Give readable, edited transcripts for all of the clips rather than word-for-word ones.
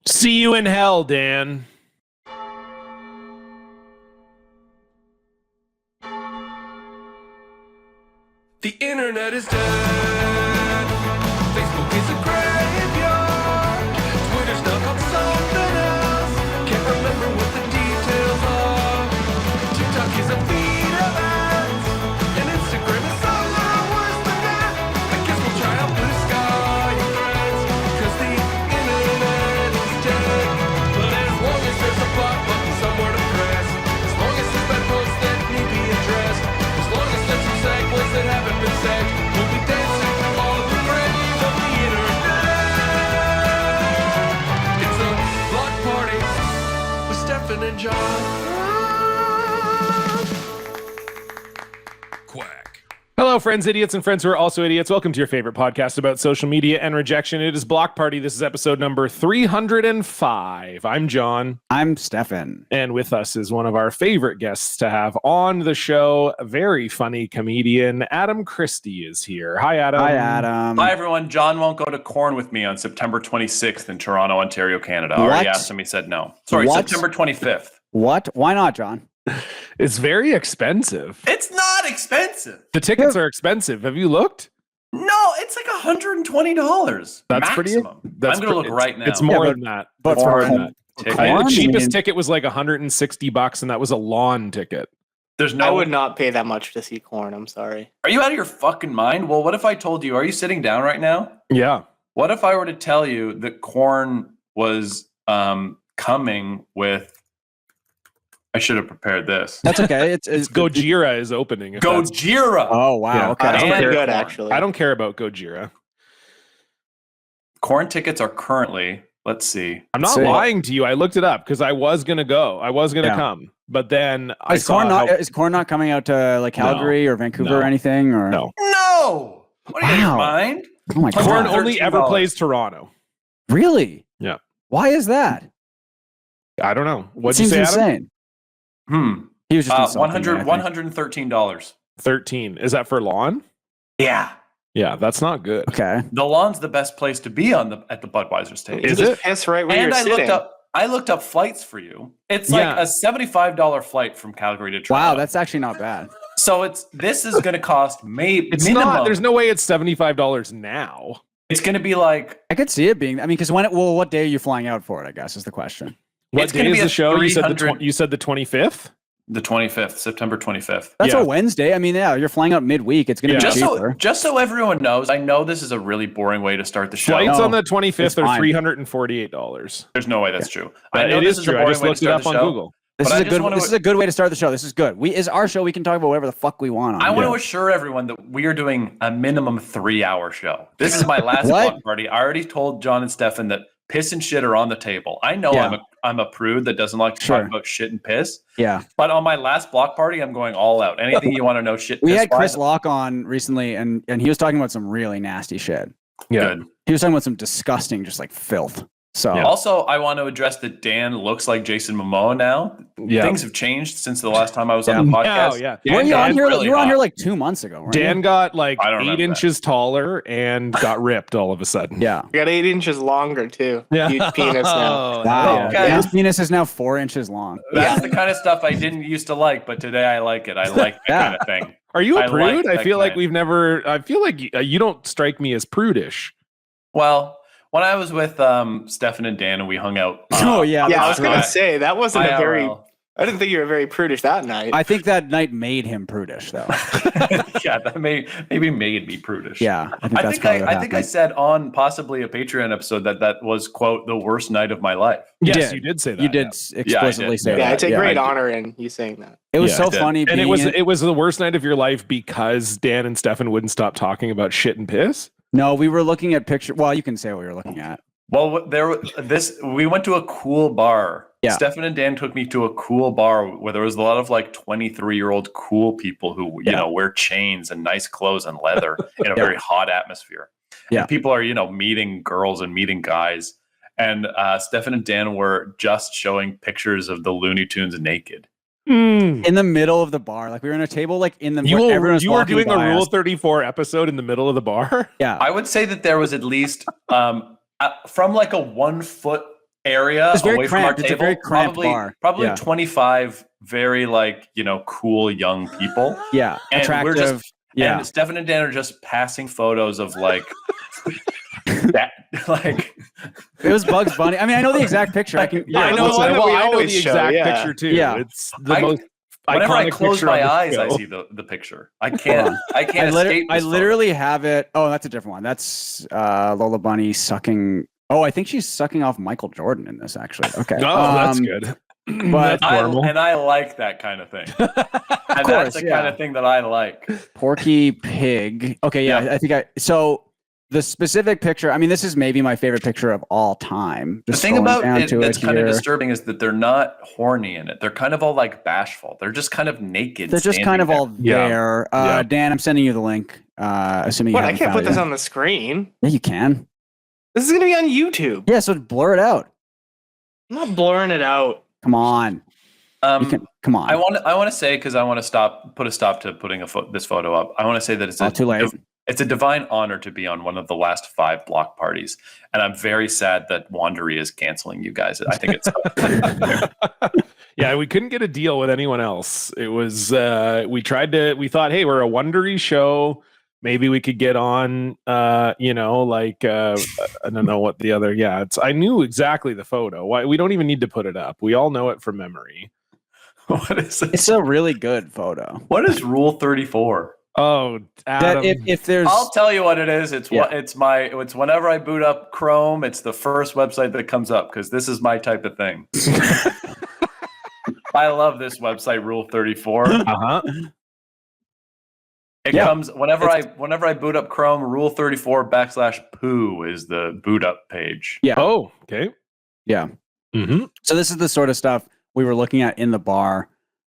See you in hell, Dan. The internet is dead. Facebook is a graveyard. Twitter's now called something else. Can't remember what the details are. TikTok is a feed of ads. And Instagram is somehow worse than that. I guess we'll try out Blue Sky and Threads. Cause the internet is dead. But as long as there's a block button somewhere to press. As long as there's bad posts that need be addressed. As long as there's some segues that haven't been said, we'll be dancing all the praise of the internet. It's a block party with Stefan and John. Quack. Hello, friends, idiots, and friends who are also idiots. Welcome to your favorite podcast about social media and rejection. It is Block Party. This is episode number 305. I'm John. I'm Stefan. And with us is one of our favorite guests to have on the show, a very funny comedian. Adam Christie is here. Hi, Adam. Hi, Adam. Hi, everyone. John won't go to Corn with me on September 26th in Toronto, Ontario, Canada. I already asked him. He said no. Sorry, What? September 25th. What? Why not, John? It's very expensive. It's not expensive. The tickets are expensive. Have you looked? No, it's like $120. That's pretty. maximum. I'm going to look right now. It's more Yeah, than that. but It's for more Corn- than that. Ticket. The Corn? cheapest I mean- ticket was like $160, and that was a lawn ticket. There's no. I would not pay that much to see Corn. I'm sorry. Are you out of your fucking mind? Well, what if I told you? Are you sitting down right now? Yeah. What if I were to tell you that Corn was coming with? I should have prepared this. That's okay. It's Gojira is opening. if that's- Gojira. Oh wow. Yeah. Okay. I That's don't pretty care- good, actually. I don't care about Gojira. Corn tickets are currently. Let's see. I'm not See. lying to you. I looked it up because I was gonna go. I was gonna Yeah. come, but then I Is saw Corn not? how- Is Corn not coming out to like Calgary or Vancouver No. or anything? Or No. No. What are you out of your Wow. mind? Oh my god. Corn $113. only ever plays Toronto. Really? Yeah. Why is that? I don't know. What'd It you seems say, Adam? insane. Hmm. He was just insulting me, I 100, think. $113. 13. Is that for lawn? Yeah. Yeah, that's not good. Okay. The lawn's the best place to be at the Budweiser stage. Is You it? just piss right where And you're I sitting. looked up flights for you. It's like Yeah. a $75 flight from Calgary to Toronto. Wow, that's actually not bad. so this is going to cost maybe It's minimum. not. There's no way it's $75 now. It's going to be like I could see it being. I mean, because what day are you flying out for it? I guess is the question. What It's day gonna is be the a show? You said 300 you said the 25th. the 25th, September 25th. That's Yeah. a Wednesday. I mean, yeah, you're flying out midweek. It's going to Yeah. be cheaper. Just so everyone knows, I know this is a really boring way to start the show. Flights No, on the 25th it's are fine. $348. There's no way that's true. I know It this is a true. I boring just way to looked it start up the on show. Google. This But is I a just good. wanna- This is a good way to start the show. This is good. Is our show. We can talk about whatever the fuck we want on. I it. want to assure everyone that we are doing a minimum 3-hour show. This is my last What? block party. I already told John and Stefan that piss and shit are on the table. I know Yeah. I'm a prude that doesn't like to Sure. talk about shit and piss. Yeah. But on my last block party, I'm going all out. Anything you want to know, shit. We piss had Chris wise, Locke on recently, and he was talking about some really nasty shit. Yeah. good. He was talking about some disgusting, just like filth. So Yeah. Also, I want to address that Dan looks like Jason Momoa now. Yeah. Things have changed since the last time I was on Yeah. the Oh, podcast. yeah. Dan weren't you got on here? really You were on hot. here like 2 months ago, right? Dan got like I don't 8 remember that. inches taller and got ripped all of a sudden. Yeah. You got 8 inches longer too. Yeah. Huge penis now. Wow. Okay. His penis is now 4 inches long. That's the kind of stuff I didn't used to like, but today I like it. I like that Yeah. kind of thing. Are you a I like prude? I that feel like kind. we've never. I feel like you don't strike me as prudish. Well, when I was with Stefan and Dan and we hung out. Oh, yeah. Yeah, I was that's gonna right. say that wasn't a very. IRL. I didn't think you were very prudish that night. I think that night made him prudish, though. Yeah, that maybe made me prudish. Yeah. I think I that's think probably what I think I happened. said on possibly a Patreon episode that was quote the worst night of my life. Yes, did. you did say that. You did yeah. explicitly did. say yeah, that. I take great I did. honor in you saying that. It was Yeah, so I did. funny. And it being was in- it was the worst night of your life because Dan and Stefan wouldn't stop talking about shit and piss. No, we were looking at pictures. Well, you can say what we were looking at. Well, we went to a cool bar. Yeah. Stefan and Dan took me to a cool bar where there was a lot of like 23-year-old cool people who you Yeah. know wear chains and nice clothes and leather in a Yeah. very hot atmosphere. Yeah. And people are meeting girls and meeting guys. And Stefan and Dan were just showing pictures of the Looney Tunes naked. In the middle of the bar. Like we were on a table, like in the You where were, everyone was you were walking doing a by Rule us. 34 episode in the middle of the bar. Yeah. I would say that there was at least from like a 1 foot area It's very away from our cramped. It's a table. very cramped bar. Probably Yeah. 25 very cool young people. Yeah, And attractive. we're just yeah, and Stefan and Dan are just passing photos of that it was Bugs Bunny. I mean, I know the exact picture. I can. Yeah, I the know. one that Well, we I know the always show, exact yeah. picture too. Yeah. It's the I- most. whenever I iconic close picture on my the eyes, I show. see the picture. I can't escape. I this literally have it. Oh, that's a different one. That's Lola Bunny sucking. Oh, I think she's sucking off Michael Jordan in this. Actually, okay. Oh, that's good. but- That's normal. I like that kind of thing. And course, that's the yeah. kind of thing that I like. Porky Pig. Okay, yeah, Yeah. I think so the specific picture, I mean, this is maybe my favorite picture of all time. The Just thing scrolling about down it to that's kind of here. disturbing is that they're not horny in it. They're kind of all like bashful. They're just kind of naked. They're just kind of standing all Yeah. there. Yeah. Dan, I'm sending you the link. Assuming you What? I haven't can't found put it this yet. on the screen. Yeah, you can. This is gonna be on YouTube. Yeah, so blur it out. I'm not blurring it out. Come on. there. You can, come on. I want to say, because I want to put a stop to putting this photo up. I want to say that it's Too late. It's a divine honor to be on one of the last 5 block parties, and I'm very sad that Wandery is canceling you guys. I think it's Yeah, we couldn't get a deal with anyone else. It was we thought, hey, we're a Wondery show. Maybe we could get on I don't know what the other I knew exactly the photo. Why we don't even need to put it up. We all know it from memory. what is it? It's a really good photo. What is Rule 34? Oh, Adam. That if there's I'll tell you what it is. It's Yeah. it's whenever I boot up Chrome, it's the first website that comes up because this is my type of thing. I love this website, Rule 34. uh-huh. It Yeah. comes whenever I boot up Chrome. Rule 34 /poo is the boot up page. yeah. Oh, okay. Yeah. Mm-hmm. So this is the sort of stuff we were looking at in the bar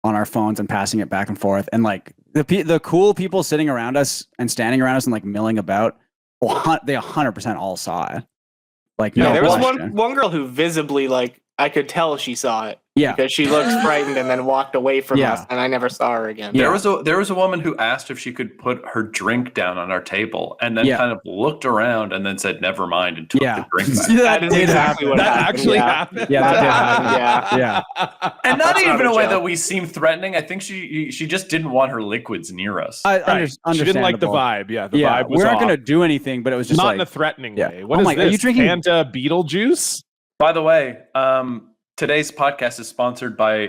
on our phones and passing it back and forth. And like the cool people sitting around us and standing around us and like milling about, they 100% all saw it. Like, Yeah, no there was question. one girl who visibly, like, I could tell she saw it Yeah. because she looked frightened and then walked away from Yeah. us, and I never saw her again. Yeah. There was a woman who asked if she could put her drink down on our table, and then Yeah. kind of looked around and then said never mind and took Yeah. the drink back. That is did exactly happen. what That happened. actually yeah. happened. Yeah, that did happen. Yeah. Yeah. And not That's even not in a a way joke. that we seem threatening. I think she just didn't want her liquids near us. I Right. She didn't like the understandable. vibe. Yeah, the Yeah, vibe was we aren't off. going to do anything, but it was just Not like, in a threatening Yeah. way. What Oh is my God, this? are you drinking- Fanta Beetlejuice? By the way, today's podcast is sponsored by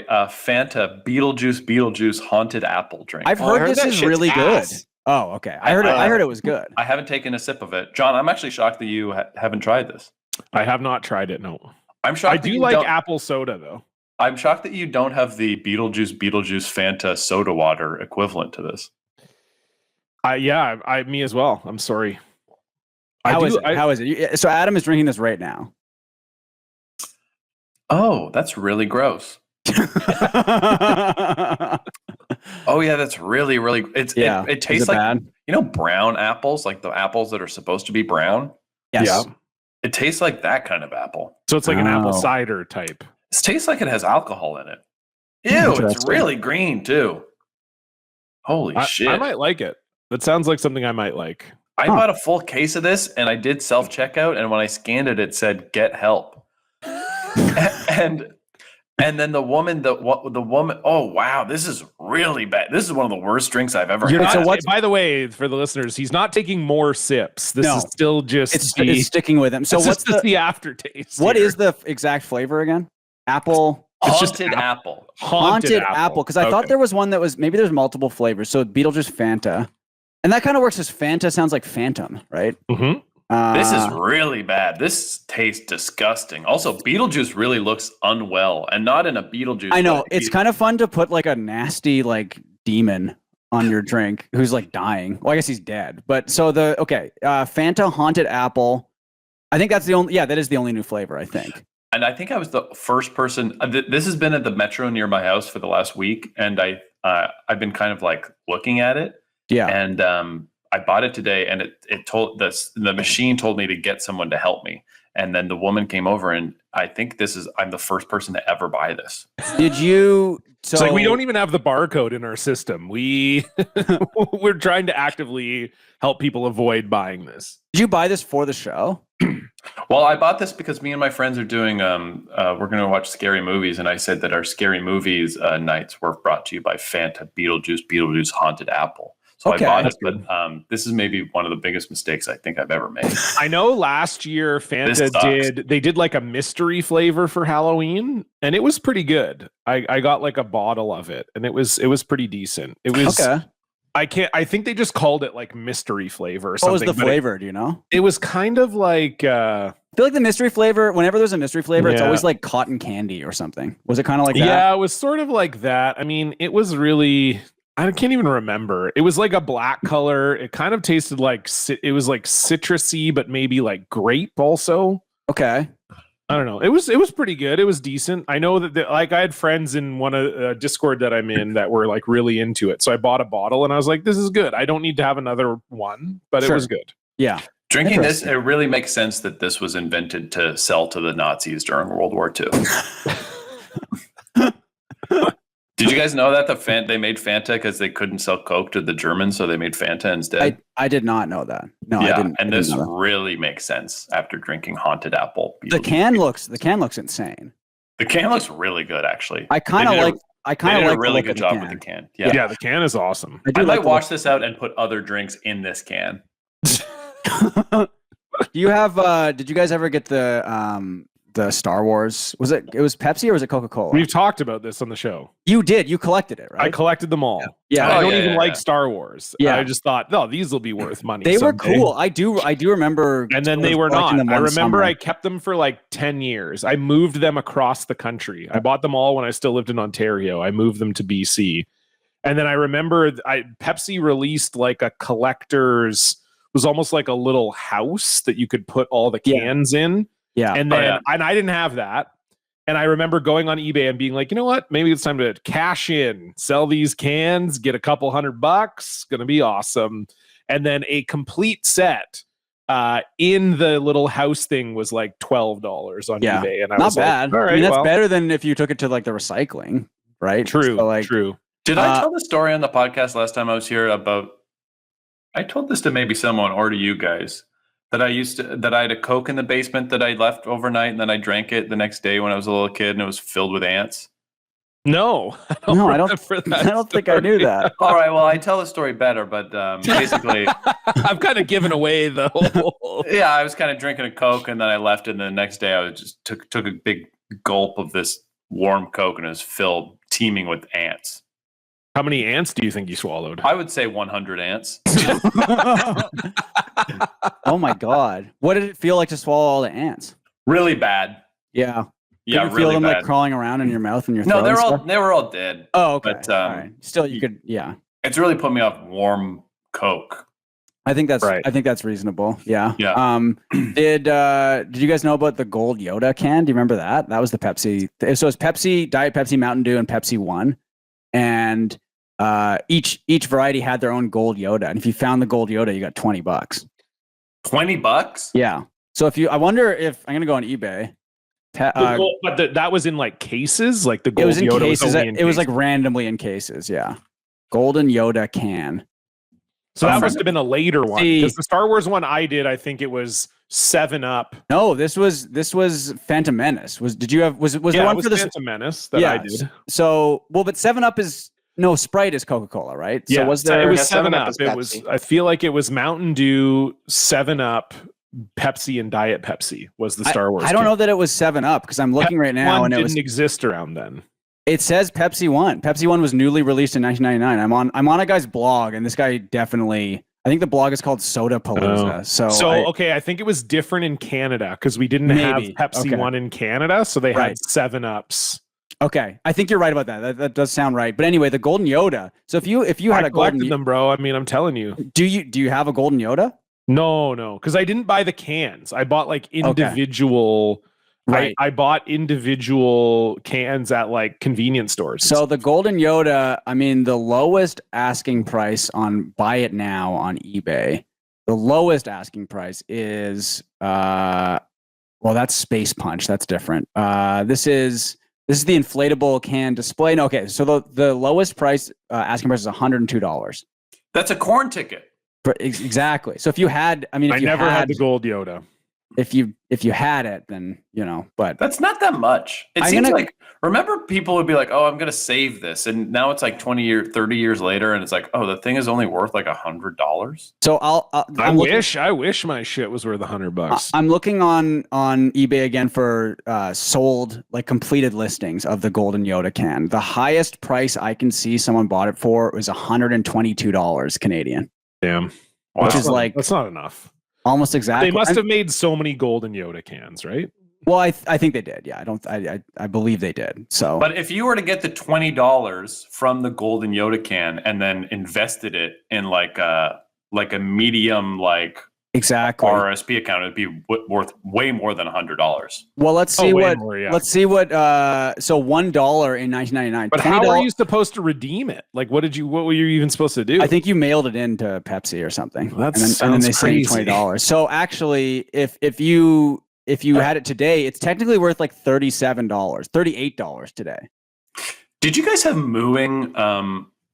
Beetlejuice Haunted Apple drink. I've Oh, I heard heard this that is shit's really ass. good. Oh, okay. I heard it was good. I haven't taken a sip of it. John, I'm actually shocked that you haven't tried this. I have not tried it. No, I'm shocked. I that do you like don't- apple soda though. I'm shocked that you don't have the Beetlejuice Fanta soda water equivalent to this. Me as well. I'm sorry. How is it? How is it? So Adam is drinking this right now. Oh, that's really gross. Oh yeah, that's really Yeah. It Is tastes it like bad? brown apples, like the apples that are supposed to be brown. Yes. Yeah. It tastes like that kind of apple. So it's like an apple Oh. cider type. It tastes like it has alcohol in it. Ew, it's Interesting. really green too. Holy shit. I might like it. That sounds like something I might like. I Huh. bought a full case of this and I did self checkout, and when I scanned it, it said "Get help." and then the woman, oh wow, this is really bad. This is one of the worst drinks I've ever You're had. So not, what's- by the way, for the listeners, he's not taking more sips. This No. is still just It's the, sticking with him. So it's what's just the the aftertaste. what here. is the exact flavor again? Apple. It's just Haunted apple. Haunted apple. Because I thought Okay. there was one that was maybe there's multiple flavors. So Beetlejuice Fanta. And that kind of works as Fanta sounds like Phantom, right? Mhm. This is really bad. This tastes disgusting. Also, Beetlejuice really looks unwell, and not in a Beetlejuice. I know. way. It's kind of fun to put like a nasty like demon on your drink who's like dying. Well, I guess he's dead. But so Fanta Haunted Apple. I think that's that is the only new flavor, I think. And I think I was the first person. This has been at the Metro near my house for the last week, and I've been kind of like looking at it. Yeah. And I bought it today, and it told the machine told me to get someone to help me, and then the woman came over, and I think I'm the first person to ever buy this. Did you so It's like we don't even have the barcode in our system. We're trying to actively help people avoid buying this. did you buy this for the show? Well, I bought this because me and my friends are doing. We're going to watch scary movies, and I said that our scary movies nights were brought to you by Fanta, Beetlejuice Haunted Apple. So Okay. I bought it, but this is maybe one of the biggest mistakes I think I've ever made. I know last year Fanta did like a mystery flavor for Halloween, and it was pretty good. I got like a bottle of it, and it was pretty decent. It was Okay. I think they just called it like mystery flavor or something. What was the but flavor? Do you know? It was kind of like I feel like the mystery flavor, whenever there's a mystery flavor, it's Yeah. always like cotton candy or something. Was it kind of like that? yeah, it was sort of like that. I mean, it was really I can't even remember. It was like a black color. It kind of tasted like it was like citrusy, but maybe like grape also. Okay. I don't know. It was pretty good. It was decent. I know that like I had friends in one of Discord that I'm in that were like really into it. So I bought a bottle and I was like, this is good. I don't need to have another one, but it Sure. was good. Yeah. Drinking this, it really makes sense that this was invented to sell to the Nazis during World War II. Did you guys know that they made Fanta because they couldn't sell Coke to the Germans, so they made Fanta instead? I did not know that. No, yeah, I didn't. and I this didn't know that. really makes sense after drinking Haunted Apple. The can looks insane. The can looks really good, actually. I kind of They did like. I They kind of did like a really the look good of job the with the can. can. Yeah, Yeah, the can is awesome. I do I like might the wash this out and put other drinks in this can. Do you have? Did you guys ever get the Star Wars? Was it Pepsi or was it Coca-Cola? We've talked about this on the show. You did. You collected it, I right? collected them all. Yeah. I Oh, don't yeah, even yeah, like yeah. Star Wars. Yeah. I just thought, no, these will be worth money. They were someday. cool. I do remember. And then sort they of were collecting not. them I one remember summer. I kept them for like 10 years. I moved them across the country. I bought them all when I still lived in Ontario. I moved them to BC. And then I remember Pepsi released like a collector's, was almost like a little house that you could put all the Yeah. cans in. Yeah. And Oh, then yeah. and I didn't have that. And I remember going on eBay and being like, you know what? Maybe it's time to cash in, sell these cans, get a couple $100. Gonna be awesome. And then a complete set in the little house thing was like $12 on Yeah. eBay. And I Not was bad. like, all right, I mean, that's well, better than if you took it to like the recycling, right? True, So, like, true. Did I tell the story on the podcast last time I was here about? I told this to maybe someone or to you guys that I had a Coke in the basement that I left overnight and then I drank it the next day when I was a little kid and it was filled with ants. No, No, I don't. remember that I don't think I knew story. that. All right, well I tell the story better, but basically, I've kind of given away the whole. yeah, I was kind of drinking a Coke and then I left it and the next day I was just took a big gulp of this warm Coke and it was filled teeming with ants. How many ants do you think you swallowed? I would say 100 ants. Oh my god! What did it feel like to swallow all the ants? Really bad. Yeah. Yeah, Did you really feel them bad. like crawling around in your mouth and your No, throat? and stuff? they were all dead. Oh, okay. but, All right. Still, you could. Yeah. It's really put me off warm Coke. I think that's Right. I think that's reasonable. Yeah. Yeah. Did you guys know about the gold Yoda can? Do you remember that? That was the Pepsi. So it's Pepsi, Diet Pepsi, Mountain Dew, and Pepsi One, and each variety had their own gold Yoda. And if you found the gold Yoda, you got $20. $20? Yeah. So I wonder if I'm gonna go on eBay. But that was in like cases, like the gold It was in Yoda cases. was only in It was like cases. randomly in cases. Yeah. Golden Yoda can. So that must have been a later one See- because the Star Wars one I did, I think it was 7-Up. No, this was Phantom Menace. Was the Yeah, one it was for the Phantom Menace that I did. So but 7-Up is no Sprite is Coca-Cola, right? Yeah, So was it there was Yeah, 7-Up 7-Up. is It was. Pepsi. I feel like it was Mountain Dew, 7-Up, Pepsi, and Diet Pepsi was the Star Wars. I don't can. know that it was 7-Up because I'm looking right now One and it didn't was exist around then. it says Pepsi One. Pepsi One was newly released in 1999. I'm on a guy's blog and this guy definitely I think the blog is called Soda Palooza. Okay, I think it was different in Canada because we didn't have Maybe. Pepsi Okay. One in Canada, so they Right. had 7-Ups. Okay, I think you're right about that. That does sound right. But anyway, the Golden Yoda. So if you had I a golden, collected them, bro. I mean, I'm telling you. do you have a Golden Yoda? No, because I didn't buy the cans. I bought like individual. Right. I bought individual cans at like convenience stores. So the Golden Yoda, I mean, the lowest asking price on buy it now on eBay, the lowest asking price is well, that's Space Punch. That's different. This is the inflatable can display. No, okay, so the lowest price asking price is $102. That's a corn ticket. Exactly. So if you had, I mean, if I you never had the gold Yoda. if you had it, then but That's not that much. It I'm seems gonna- like, remember, people would be like, "Oh, I'm gonna save this," and now it's like 30 years later, and it's like, "Oh, the thing is only worth like $100." so I I'm looking- wish my shit was worth $100. I'm looking on eBay again for sold like completed listings of the Golden Yoda can. The highest price I can see someone bought it for was $122 Canadian, Damn. which is that's not enough. almost exactly. They must have made so many Golden Yoda cans, right? Well, I think they did. Yeah, I believe they did. So, But if you were to get the $20 from the Golden Yoda can and then invested it in like a medium exactly. RSP account, it'd be worth way more than $100. Well, let's see way what. more, yeah. Let's see what. So $1 in 1999. But how are you supposed to redeem it? Like, what were you even supposed to do? I think you mailed it in to Pepsi or something. Well, that and then sounds they sent you crazy. $20. So actually, if you had it today, it's technically worth like $37, $38 today. Did you guys have mooing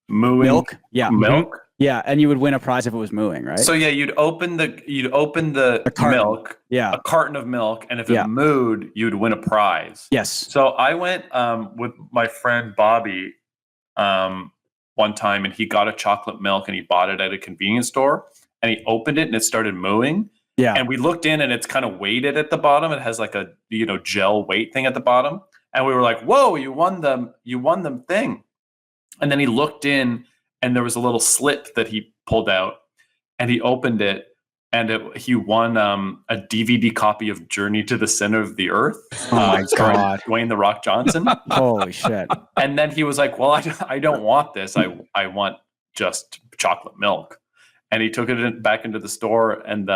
Milk, yeah, milk? yeah, and you would win a prize if it was mooing, right? So yeah, you'd open the carton. milk, yeah, a carton of milk, and if Yeah. it mooed, you'd win a prize. yes, So I went with my friend Bobby one time, and he got a chocolate milk, and he bought it at a convenience store, and he opened it, and it started mooing. yeah. And we looked in, and it's kind of weighted at the bottom. It has like a gel weight thing at the bottom, and we were like, "Whoa, you won the thing!" And then he looked in, and there was a little slip that he pulled out, and he opened it, and he won a DVD copy of Journey to the Center of the Earth. Oh my starring God. Dwayne the Rock Johnson. Holy shit! And then he was like, "Well, I don't want this. I want just chocolate milk." And he took it back into the store, and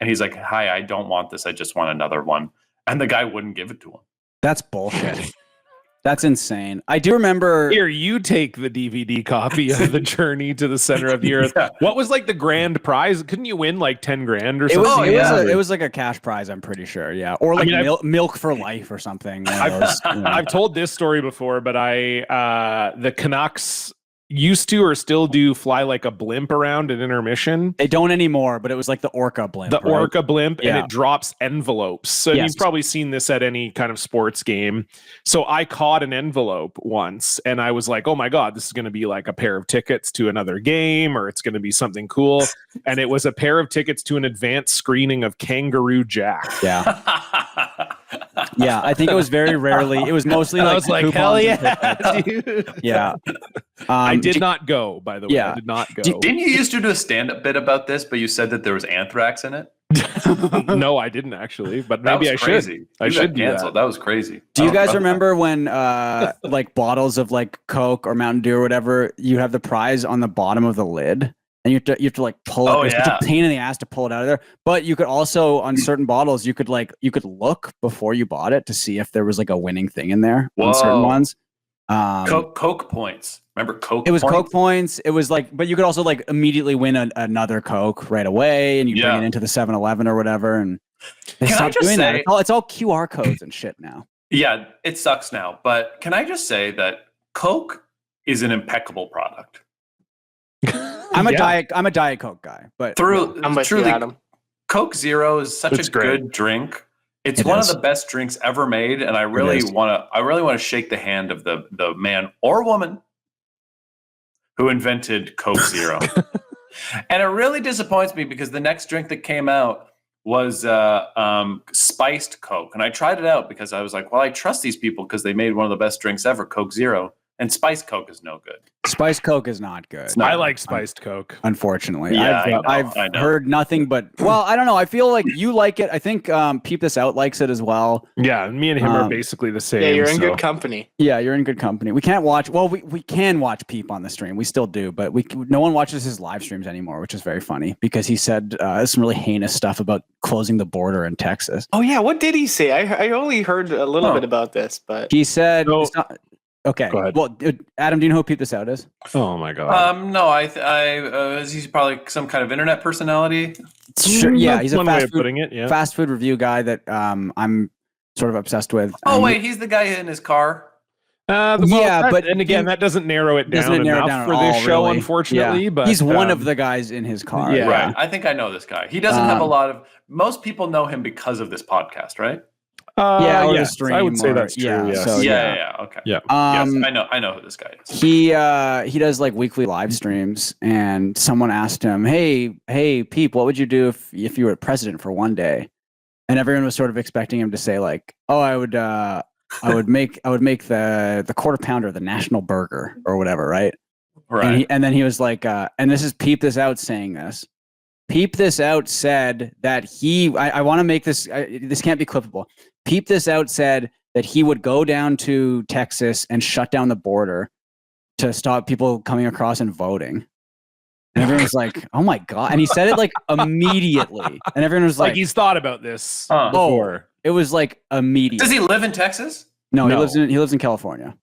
he's like, "Hi, I don't want this. I just want another one." And the guy wouldn't give it to him. That's bullshit. That's insane. I do remember. Here, you take the DVD copy of the Journey to the Center of the Earth. Yeah. What was like the grand prize? Couldn't you win like 10 grand or It something? was, yeah. it was like a cash prize, I'm pretty sure. Yeah, or like mean, milk for life or something. one of those, I've told this story before, but the Canucks used to or still do fly like a blimp around at intermission. They don't anymore, but it was like the Orca blimp. The right? Orca blimp, and Yeah. it drops envelopes. So Yes. you've probably seen this at any kind of sports game. So I caught an envelope once, and I was like, "Oh my god, this is going to be like a pair of tickets to another game, or it's going to be something cool." And it was a pair of tickets to an advanced screening of Kangaroo Jack. Yeah, yeah. I think it was very rarely. It was mostly like I was like, coupons "Hell and yeah, tickets. dude!" Yeah. I did you- not go. By the way, Yeah. I did not go. Didn't you used to do a stand-up bit about this, but you said that there was anthrax in it? No, I didn't actually, but That maybe I was should. crazy. I You should got do canceled. that. That was crazy. Do you Oh, guys oh, remember when like bottles of like Coke or Mountain Dew or whatever, you have the prize on the bottom of the lid? And you have to like pull it. Oh, It's such yeah. a pain in the ass to pull it out of there. But you could also on certain bottles, you could look before you bought it to see if there was like a winning thing in there on certain Whoa. ones. Coke points. Remember Coke? It was points? Coke points. It was like, but you could also like immediately win another Coke right away, and you Yeah. bring it into the 7-Eleven or whatever. And they Can I stopped just doing that. say- It's all QR codes and shit now. Yeah, it sucks now. But can I just say that Coke is an impeccable product. I'm a Yeah. Diet Coke guy, but I'm with truly, you, Adam. Coke Zero is such It's a great. good drink. It's It one is. of the best drinks ever made, and I really is. want to shake the hand of the man or woman who invented Coke Zero. And it really disappoints me because the next drink that came out was spiced Coke, and I tried it out because I was like, well, I trust these people because they made one of the best drinks ever, Coke Zero, and spiced Coke is no good. spiced Coke is not good. It's not. I like spiced Coke. Unfortunately, Yeah, I've I know. heard nothing but. Well, I don't know. I feel like you like it. I think Peep This Out likes it as well. Yeah, me and him are Um, basically the same. Yeah, you're in so- good company. Yeah, you're in good company. We can't watch. Well, we can watch Peep on the stream. We still do, but no one watches his live streams anymore, which is very funny because he said some really heinous stuff about closing the border in Texas. Oh yeah, what did he say? I only heard a little Huh. bit about this, but He said, No. it's not- "Okay, Go ahead. well, Adam, do you know who Peep This Out is?" Oh my god. No, he's probably some kind of internet personality. Sure, yeah, That's he's a one way fast of food, putting it. Yeah. fast food review guy that I'm sort of obsessed with. Oh And wait, he's the guy in his car. but and again, that doesn't narrow it doesn't down narrow it enough down for at this all, show, really. unfortunately. Yeah. But he's one of the guys in his car. Yeah. Right. I think I know this guy. He doesn't have a lot of. Most people know him because of this podcast, right? Or the yes, stream. I would say or- that's true. yeah, Yes. so, Yeah. Okay. Yeah. Yes, I know who this guy is. He does like weekly live streams, and someone asked him, "Hey, Peep, what would you do if you were president for one day?" And everyone was sort of expecting him to say like, "Oh, I would make the quarter pounder the national burger or whatever," right? Right. And then he was like, and this is Peep This Out saying this. Peep This Out said that I want to make this. This can't be clippable. Peep This Out said that he would go down to Texas and shut down the border to stop people coming across and voting. And everyone was like, "Oh my god!" And he said it like immediately, and everyone was Like like, he's thought about this Huh. before. "It was like immediate." Does he live in Texas? No, No. he lives in California.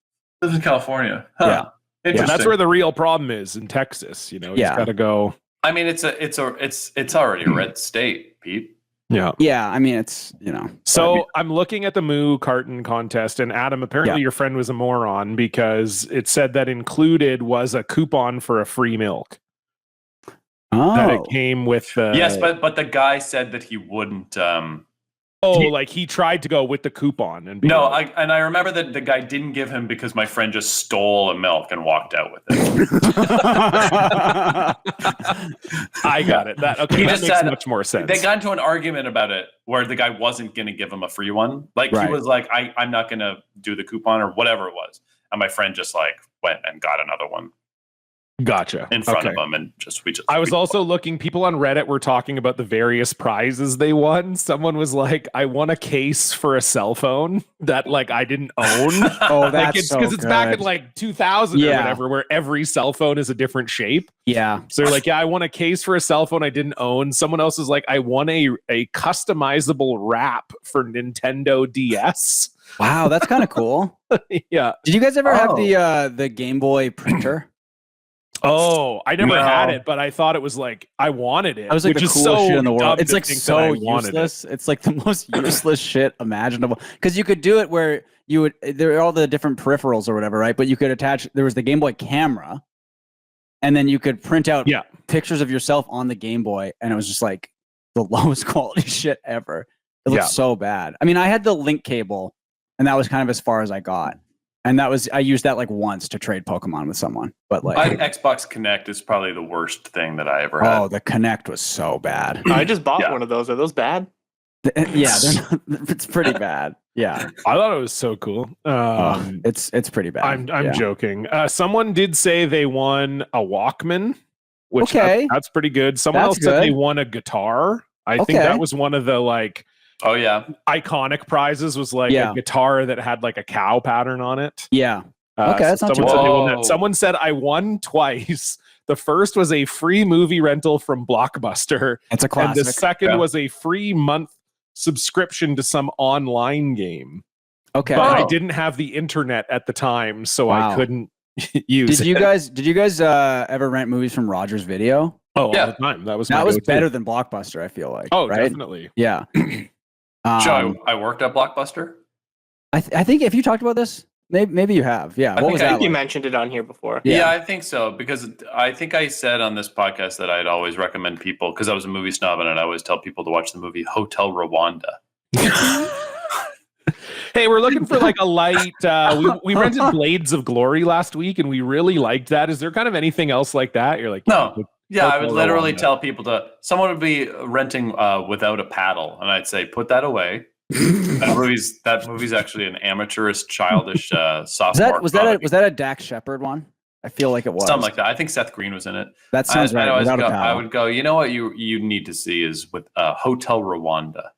Lives in California. Huh. Yeah. Interesting. That's where the real problem is in Texas. You know, he's Yeah. got to go. I mean, it's already a red state, Pete. Yeah. Yeah, I mean, it's So I'm looking at the Moo carton contest, and Adam, apparently your friend was a moron because it said that included was a coupon for a free milk. That it came with. Yes, but the guy said that he wouldn't. Like he tried to go with the coupon and No, I remember that the guy didn't give him because my friend just stole a milk and walked out with it. I got it. That He that just makes said- much more sense. They got into an argument about it where the guy wasn't going to give him a free one. Like Right. he was like, I'm not going to do the coupon or whatever it was. And my friend just like went and got another one Gotcha. in front of him and we just. I was also looking. People on Reddit were talking about the various prizes they won. Someone was like, "I won a case for a cell phone that like I didn't own." Oh, Like that's it's so because it's back in good. like 2000 or Yeah. whatever, where every cell phone is a different shape. Yeah. So they're like, "Yeah, I won a case for a cell phone I didn't own." Someone else is like, "I won a customizable wrap for Nintendo DS." Wow, that's kind of cool. Yeah. Did you guys ever have the Game Boy printer? Oh, I never No. had it, but I thought it was like I wanted it. That was like which the is coolest so shit in the dumb world. It's to like think that I so wanted it. useless. It's like the most useless shit imaginable. Because you could do it where you would there are all the different peripherals or whatever, right? But you could attach. There was the Game Boy camera, and then you could print out Yeah. pictures of yourself on the Game Boy, and it was just like the lowest quality shit ever. It looked Yeah. so bad. I mean, I had the link cable, and that was kind of as far as I got. And I used that like once to trade Pokemon with someone, but like, Xbox Connect is probably the worst thing that I ever had. oh, the Connect was so bad. I just bought Yeah. one of those. Are those bad? Yeah, it's pretty bad. Yeah, I thought it was so cool. it's pretty bad. I'm Yeah. joking. Someone did say they won a Walkman, which Okay. that's pretty good. Someone That's else said they good. won a guitar. I think Okay. that was one of the like Oh yeah. iconic prizes. Was like Yeah. a guitar that had like a cow pattern on it. Yeah. Okay, that's not too someone said they won bad. that. Someone said I won twice. The first was a free movie rental from Blockbuster, It's a and classic. the second Yeah. was a free month subscription to some online game. Okay. But I Oh. didn't have the internet at the time, so Wow. I couldn't use Did you guys ever rent movies from Rogers Video? Oh, Yeah. all the time. That was my That was go-to. better than Blockbuster, I feel like. Oh, right? definitely. Yeah. Joe, I worked at Blockbuster. I think if you talked about this, maybe you have. Yeah. I What think was I that You like? mentioned it on here before. Yeah. Yeah, I think so because I think I said on this podcast that I'd always recommend people because I was a movie snob and I'd always tell people to watch the movie Hotel Rwanda. Hey, we're looking for like a light. We rented Blades of Glory last week, and we really liked that. Is there kind of anything else like that? You're like, No. Yeah, I would Hotel literally Rwanda. tell people someone would be renting Without a Paddle, and I'd say, put that away. that movie's actually an amateurish, childish sophomore. Was comedy. that a Dax Shepard one? I feel like it was. Something like that? I think Seth Green was in it. That sounds right. I'd always Without a go, paddle. I would go, you know what you need to see is with Hotel Rwanda.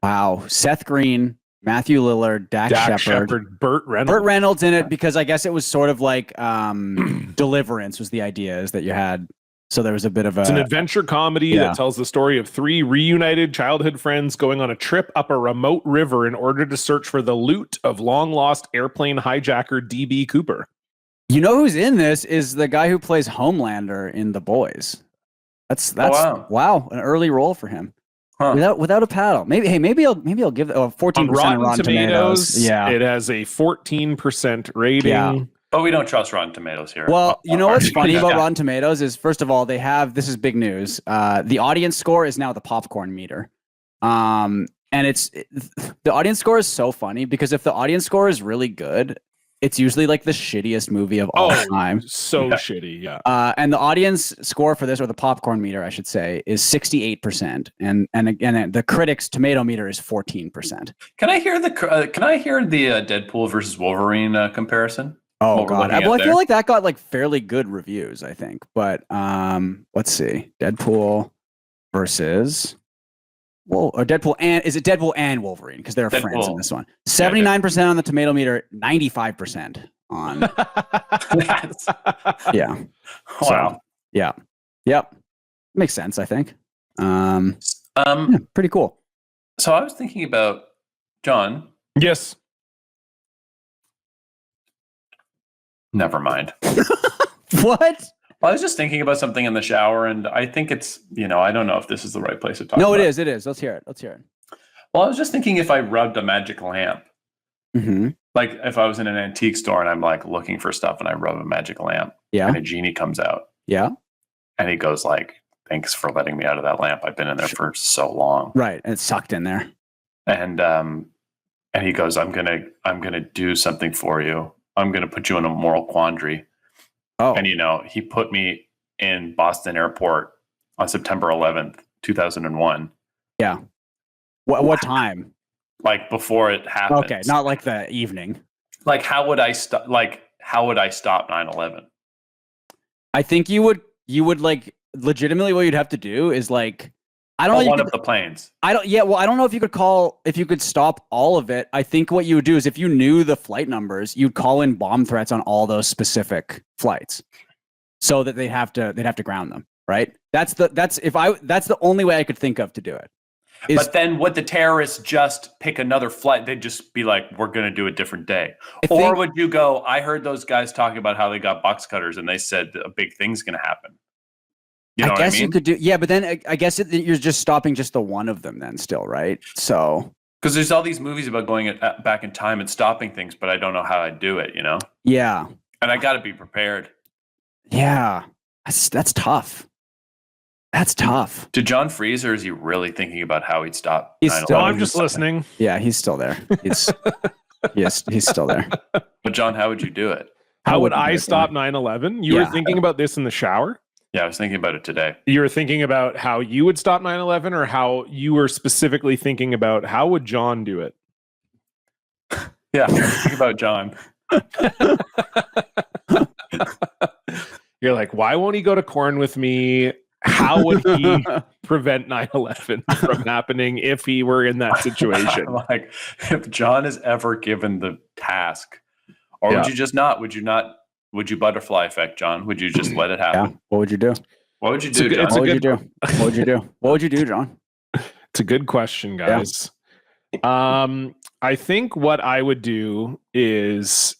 Wow. Seth Green, Matthew Lillard, Dax Dak Shepard. Shepard, Burt Reynolds. Burt Reynolds in it because I guess it was sort of like Deliverance was the idea is that you had so there was a bit of a It's an adventure comedy yeah. that tells the story of three reunited childhood friends going on a trip up a remote river in order to search for the loot of long-lost airplane hijacker D.B. Cooper. You know who's in this is the guy who plays Homelander in The Boys. That's wow. an early role for him. Huh. without a paddle. Maybe I'll give it 14% On on Rotten Tomatoes, Yeah. it has a 14% rating. Yeah. But we don't trust Rotten Tomatoes here. Well, you know what's funny about Yeah. Rotten Tomatoes is, first of all, this is big news. The audience score is now the popcorn meter. And the audience score is so funny because if the audience score is really good, it's usually like the shittiest movie of all time. So shitty, yeah. And the audience score for this, or the popcorn meter, I should say, is 68%, and again, the critics' tomato meter is 14%. Can I hear the Deadpool versus Wolverine comparison? Oh What we're god, looking at well, I there? feel like that got like fairly good reviews, I think. But let's see, Deadpool versus. Well, or Deadpool and is it Deadpool and Wolverine? Because they're friends in this one. 79% on the tomato meter, 95% on. That's- Yeah. Wow. So, yeah. Yep. Makes sense, I think. Yeah, pretty cool. So I was thinking about John. Yes. Never mind. What? I was just thinking about something in the shower, and I think it's, I don't know if this is the right place to talk about. No, it is. It is. Let's hear it. Well, I was just thinking if I rubbed a magic lamp, Mm-hmm. like if I was in an antique store and I'm like looking for stuff and I rub a magic lamp Yeah. and a genie comes out Yeah. and he goes like, thanks for letting me out of that lamp. I've been in there for so long. Right. And it's sucked in there. And he goes, I'm gonna do something for you. I'm gonna put you in a moral quandary. Oh. And he put me in Boston Airport on September 11th, 2001. Yeah. What time? Like before it happened. Okay, not like the evening. Like how would I stop 9/11? I think you would like legitimately what you'd have to do is like I don't know. One of the planes. I don't know if you could stop all of it. I think what you would do is if you knew the flight numbers, you'd call in bomb threats on all those specific flights so that they'd have to ground them, right? That's the only way I could think of to do it. But then would the terrorists just pick another flight? They'd just be like, we're going to do a different day. Or would you go, I heard those guys talking about how they got box cutters and they said a big thing's going to happen. You know I guess what I mean? you could do, yeah, but then I guess you're just stopping just the one of them then still, right? So because there's all these movies about going back in time and stopping things, but I don't know how I'd do it, Yeah. And I got to be prepared. Yeah. That's tough. That's tough. Did John freeze, or is he really thinking about how he'd stop? He's 9/11? still- I'm just listening. Yeah, he's still there. He's still there. But John, how would you do it? How would you do I it, stop John? 9/11? You were Yeah. thinking about this in the shower? Yeah, I was thinking about it today. You were thinking about how you would stop 9/11, or how you were specifically thinking about how would John do it? Yeah, think about John. You're like, why won't he go to corn with me? How would he prevent 9/11 from happening if he were in that situation? Like, if John is ever given the task, or would you just not? Would you butterfly effect, John? Would you just let it Yeah. happen? What would you do? What would you do, John? It's a What would you good- do? What would you do? What would you do, John? It's a good question, guys. I think what I would do is,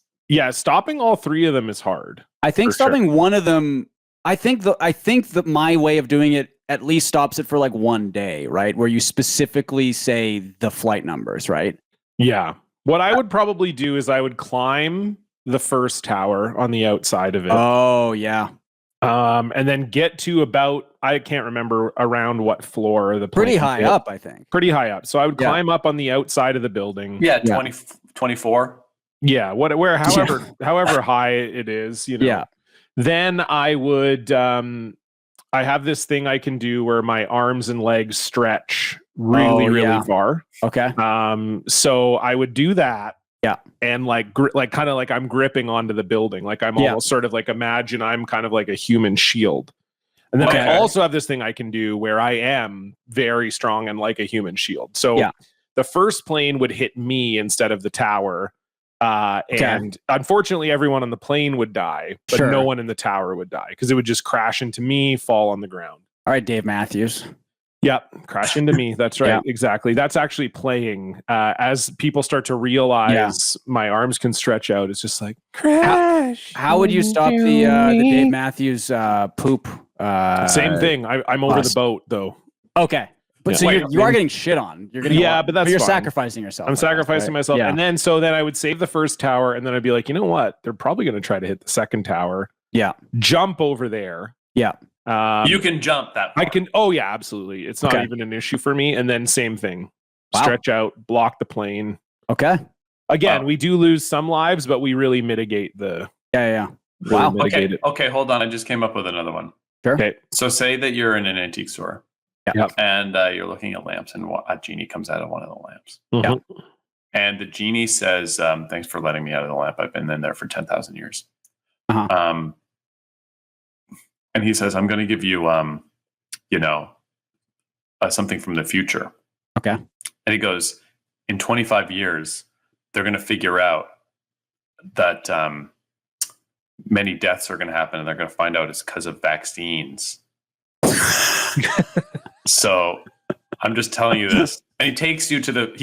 stopping all three of them is hard. I think For sure. stopping one of them. I think that my way of doing it at least stops it for like one day, right? Where you specifically say the flight numbers, right? Yeah. What I would probably do is I would climb the first tower on the outside of it. Oh yeah, And then get to about, I can't remember around what floor the pretty plane high hit. up, I think. Pretty high up. So I would Yeah. climb up on the outside of the building. Yeah, Yeah. 24. Yeah. However high it is, Yeah. Then I would, I have this thing I can do where my arms and legs stretch really, Oh, really yeah. far. Okay. So I would do that. Yeah. And like kind of like I'm gripping onto the building. Like I'm Yeah. almost sort of like, imagine I'm kind of like a human shield. And then Okay. I also have this thing I can do where I am very strong and like a human shield. So Yeah. the first plane would hit me instead of the tower. And unfortunately, everyone on the plane would die, but Sure. no one in the tower would die because it would just crash into me, fall on the ground. All right, Dave Matthews. Yep, crash into me. That's right. Yeah. Exactly. That's actually playing as people start to realize my arms can stretch out. It's just like crash. How would you stop the Dave Matthews poop? Same thing. I'm over bus. the boat though. Okay, But so you are getting shit on. You're getting but that's you're fine. sacrificing yourself. I'm sacrificing myself. Yeah. And then I would save the first tower, and then I'd be like, you know what? They're probably going to try to hit the second tower. Yeah. Jump over there. Yeah. You can jump that far. I can. Oh yeah, absolutely. It's not even an issue for me. And then same thing. Wow. Stretch out, block the plane. Okay. Again, we do lose some lives, but we really mitigate the. Yeah. Really Wow. mitigate it. Okay, hold on. I just came up with another one. Sure. Okay. So say that you're in an antique store. Yeah. And you're looking at lamps, and a genie comes out of one of the lamps. Mhm. And the genie says, "Thanks for letting me out of the lamp. I've been in there for 10,000 years." Uh-huh. And he says, "I'm going to give you, something from the future." Okay. And he goes, "In 25 years, they're going to figure out that many deaths are going to happen, and they're going to find out it's because of vaccines." So I'm just telling you this. And he takes you to the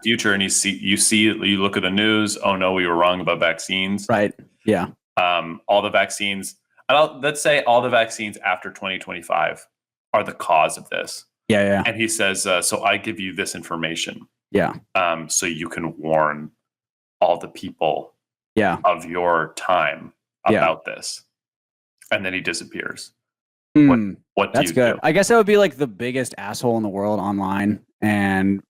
future, and you look at the news. Oh no, we were wrong about vaccines. Right. Yeah. All the vaccines. Let's say all the vaccines after 2025 are the cause of this. Yeah. And he says, so I give you this information. Yeah. So you can warn all the people Yeah. of your time about this. And then he disappears. What do That's you good. do? I guess I would be like the biggest asshole in the world online and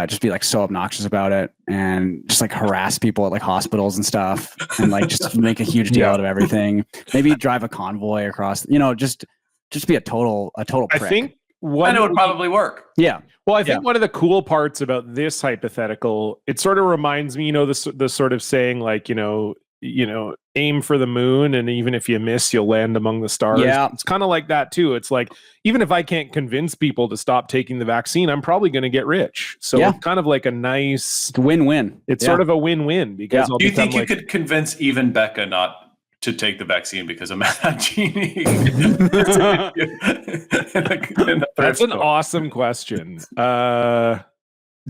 just be like so obnoxious about it and just like harass people at like hospitals and stuff and like just make a huge deal out of everything. Maybe drive a convoy across, just be a total prick. I think And it would probably work. Yeah. Well, I think one of the cool parts about this hypothetical, it sort of reminds me, the sort of saying like, aim for the moon, and even if you miss, you'll land among the stars. Yeah. It's kind of like that too. It's like, even if I can't convince people to stop taking the vaccine, I'm probably going to get rich. So it's kind of like a nice win-win. It's sort of a win-win because I'll Do you think become you could convince even Becca not to take the vaccine because of that genie? That's an awesome question. Do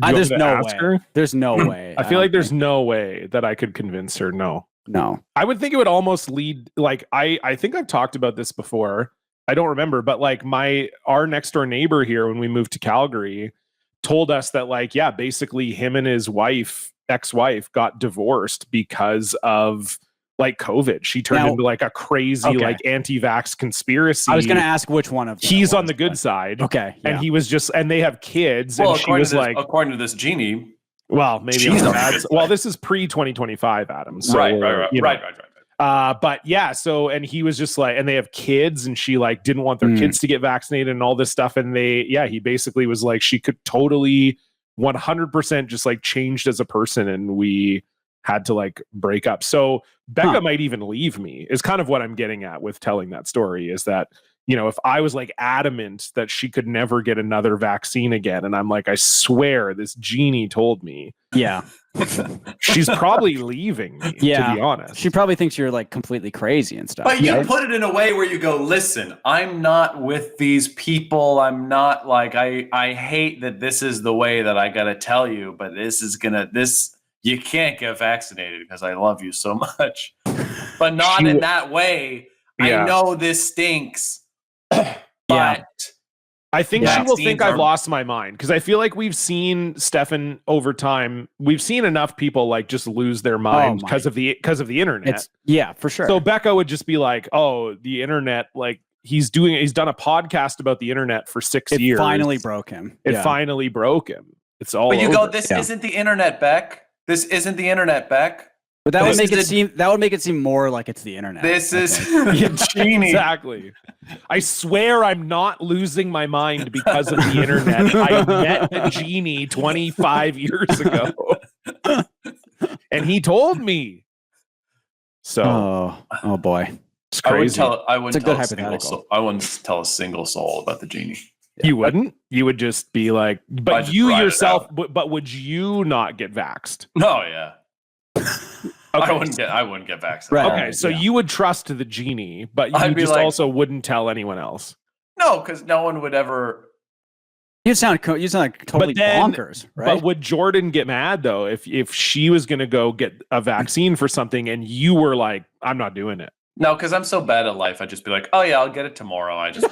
you There's want me to no ask way. her? There's no way. I feel like there's no way that I could convince her. No. I would think it would almost lead, like, I think I've talked about this before. I don't remember, but like our next door neighbor here, when we moved to Calgary, told us that basically him and his ex-wife got divorced because of like COVID. She turned into like a crazy like anti-vax conspiracy. I was going to ask which one of them. He's on the good side. Okay. Yeah. And he was and they have kids. Well, and she was according to this genie, well, maybe she's on the bad. good side. Well, this is pre-2025, Adam. So, right. But yeah, so, and he was just like, and they have kids, and she like didn't want their kids to get vaccinated and all this stuff. And he basically was like, she could totally 100% just like changed as a person, and we had to like break up. So Becca might even leave me, is kind of what I'm getting at with telling that story, is that, if I was like adamant that she could never get another vaccine again, and I'm like, I swear this genie told me. Yeah. She's probably leaving me, to be honest. She probably thinks you're like completely crazy and stuff. But you put it in a way where you go, listen, I'm not with these people. I'm not like, I hate that this is the way that I got to tell you, but you can't get vaccinated because I love you so much, but not in that way. Yeah. I know this stinks, but I think she will think I've lost my mind, because I feel like we've seen Stefan over time. We've seen enough people like just lose their mind because of the internet. For sure. So Becca would just be like, "Oh, the internet, like he's done a podcast about the internet for 6 years. It finally broke him. It finally broke him. It's all But you over. go, this isn't the internet, Beck. This isn't the internet, Beck. But that would make it seem more like it's the internet. This is Genie. Exactly. I swear I'm not losing my mind because of the internet. I met the genie 25 years ago, and he told me. So, oh boy, it's crazy. I wouldn't tell a single soul about the genie. You wouldn't? You would just be like, but you yourself, but would you not get vaxxed? No, yeah. Okay. I wouldn't get vaccinated. Right. Okay, so you would trust the genie, but you just also wouldn't tell anyone else. No, because no one would ever. You sound like totally bonkers, right? But would Jordan get mad though if she was going to go get a vaccine for something and you were like, I'm not doing it? No, because I'm so bad at life. I'd just be like, oh yeah, I'll get it tomorrow. I just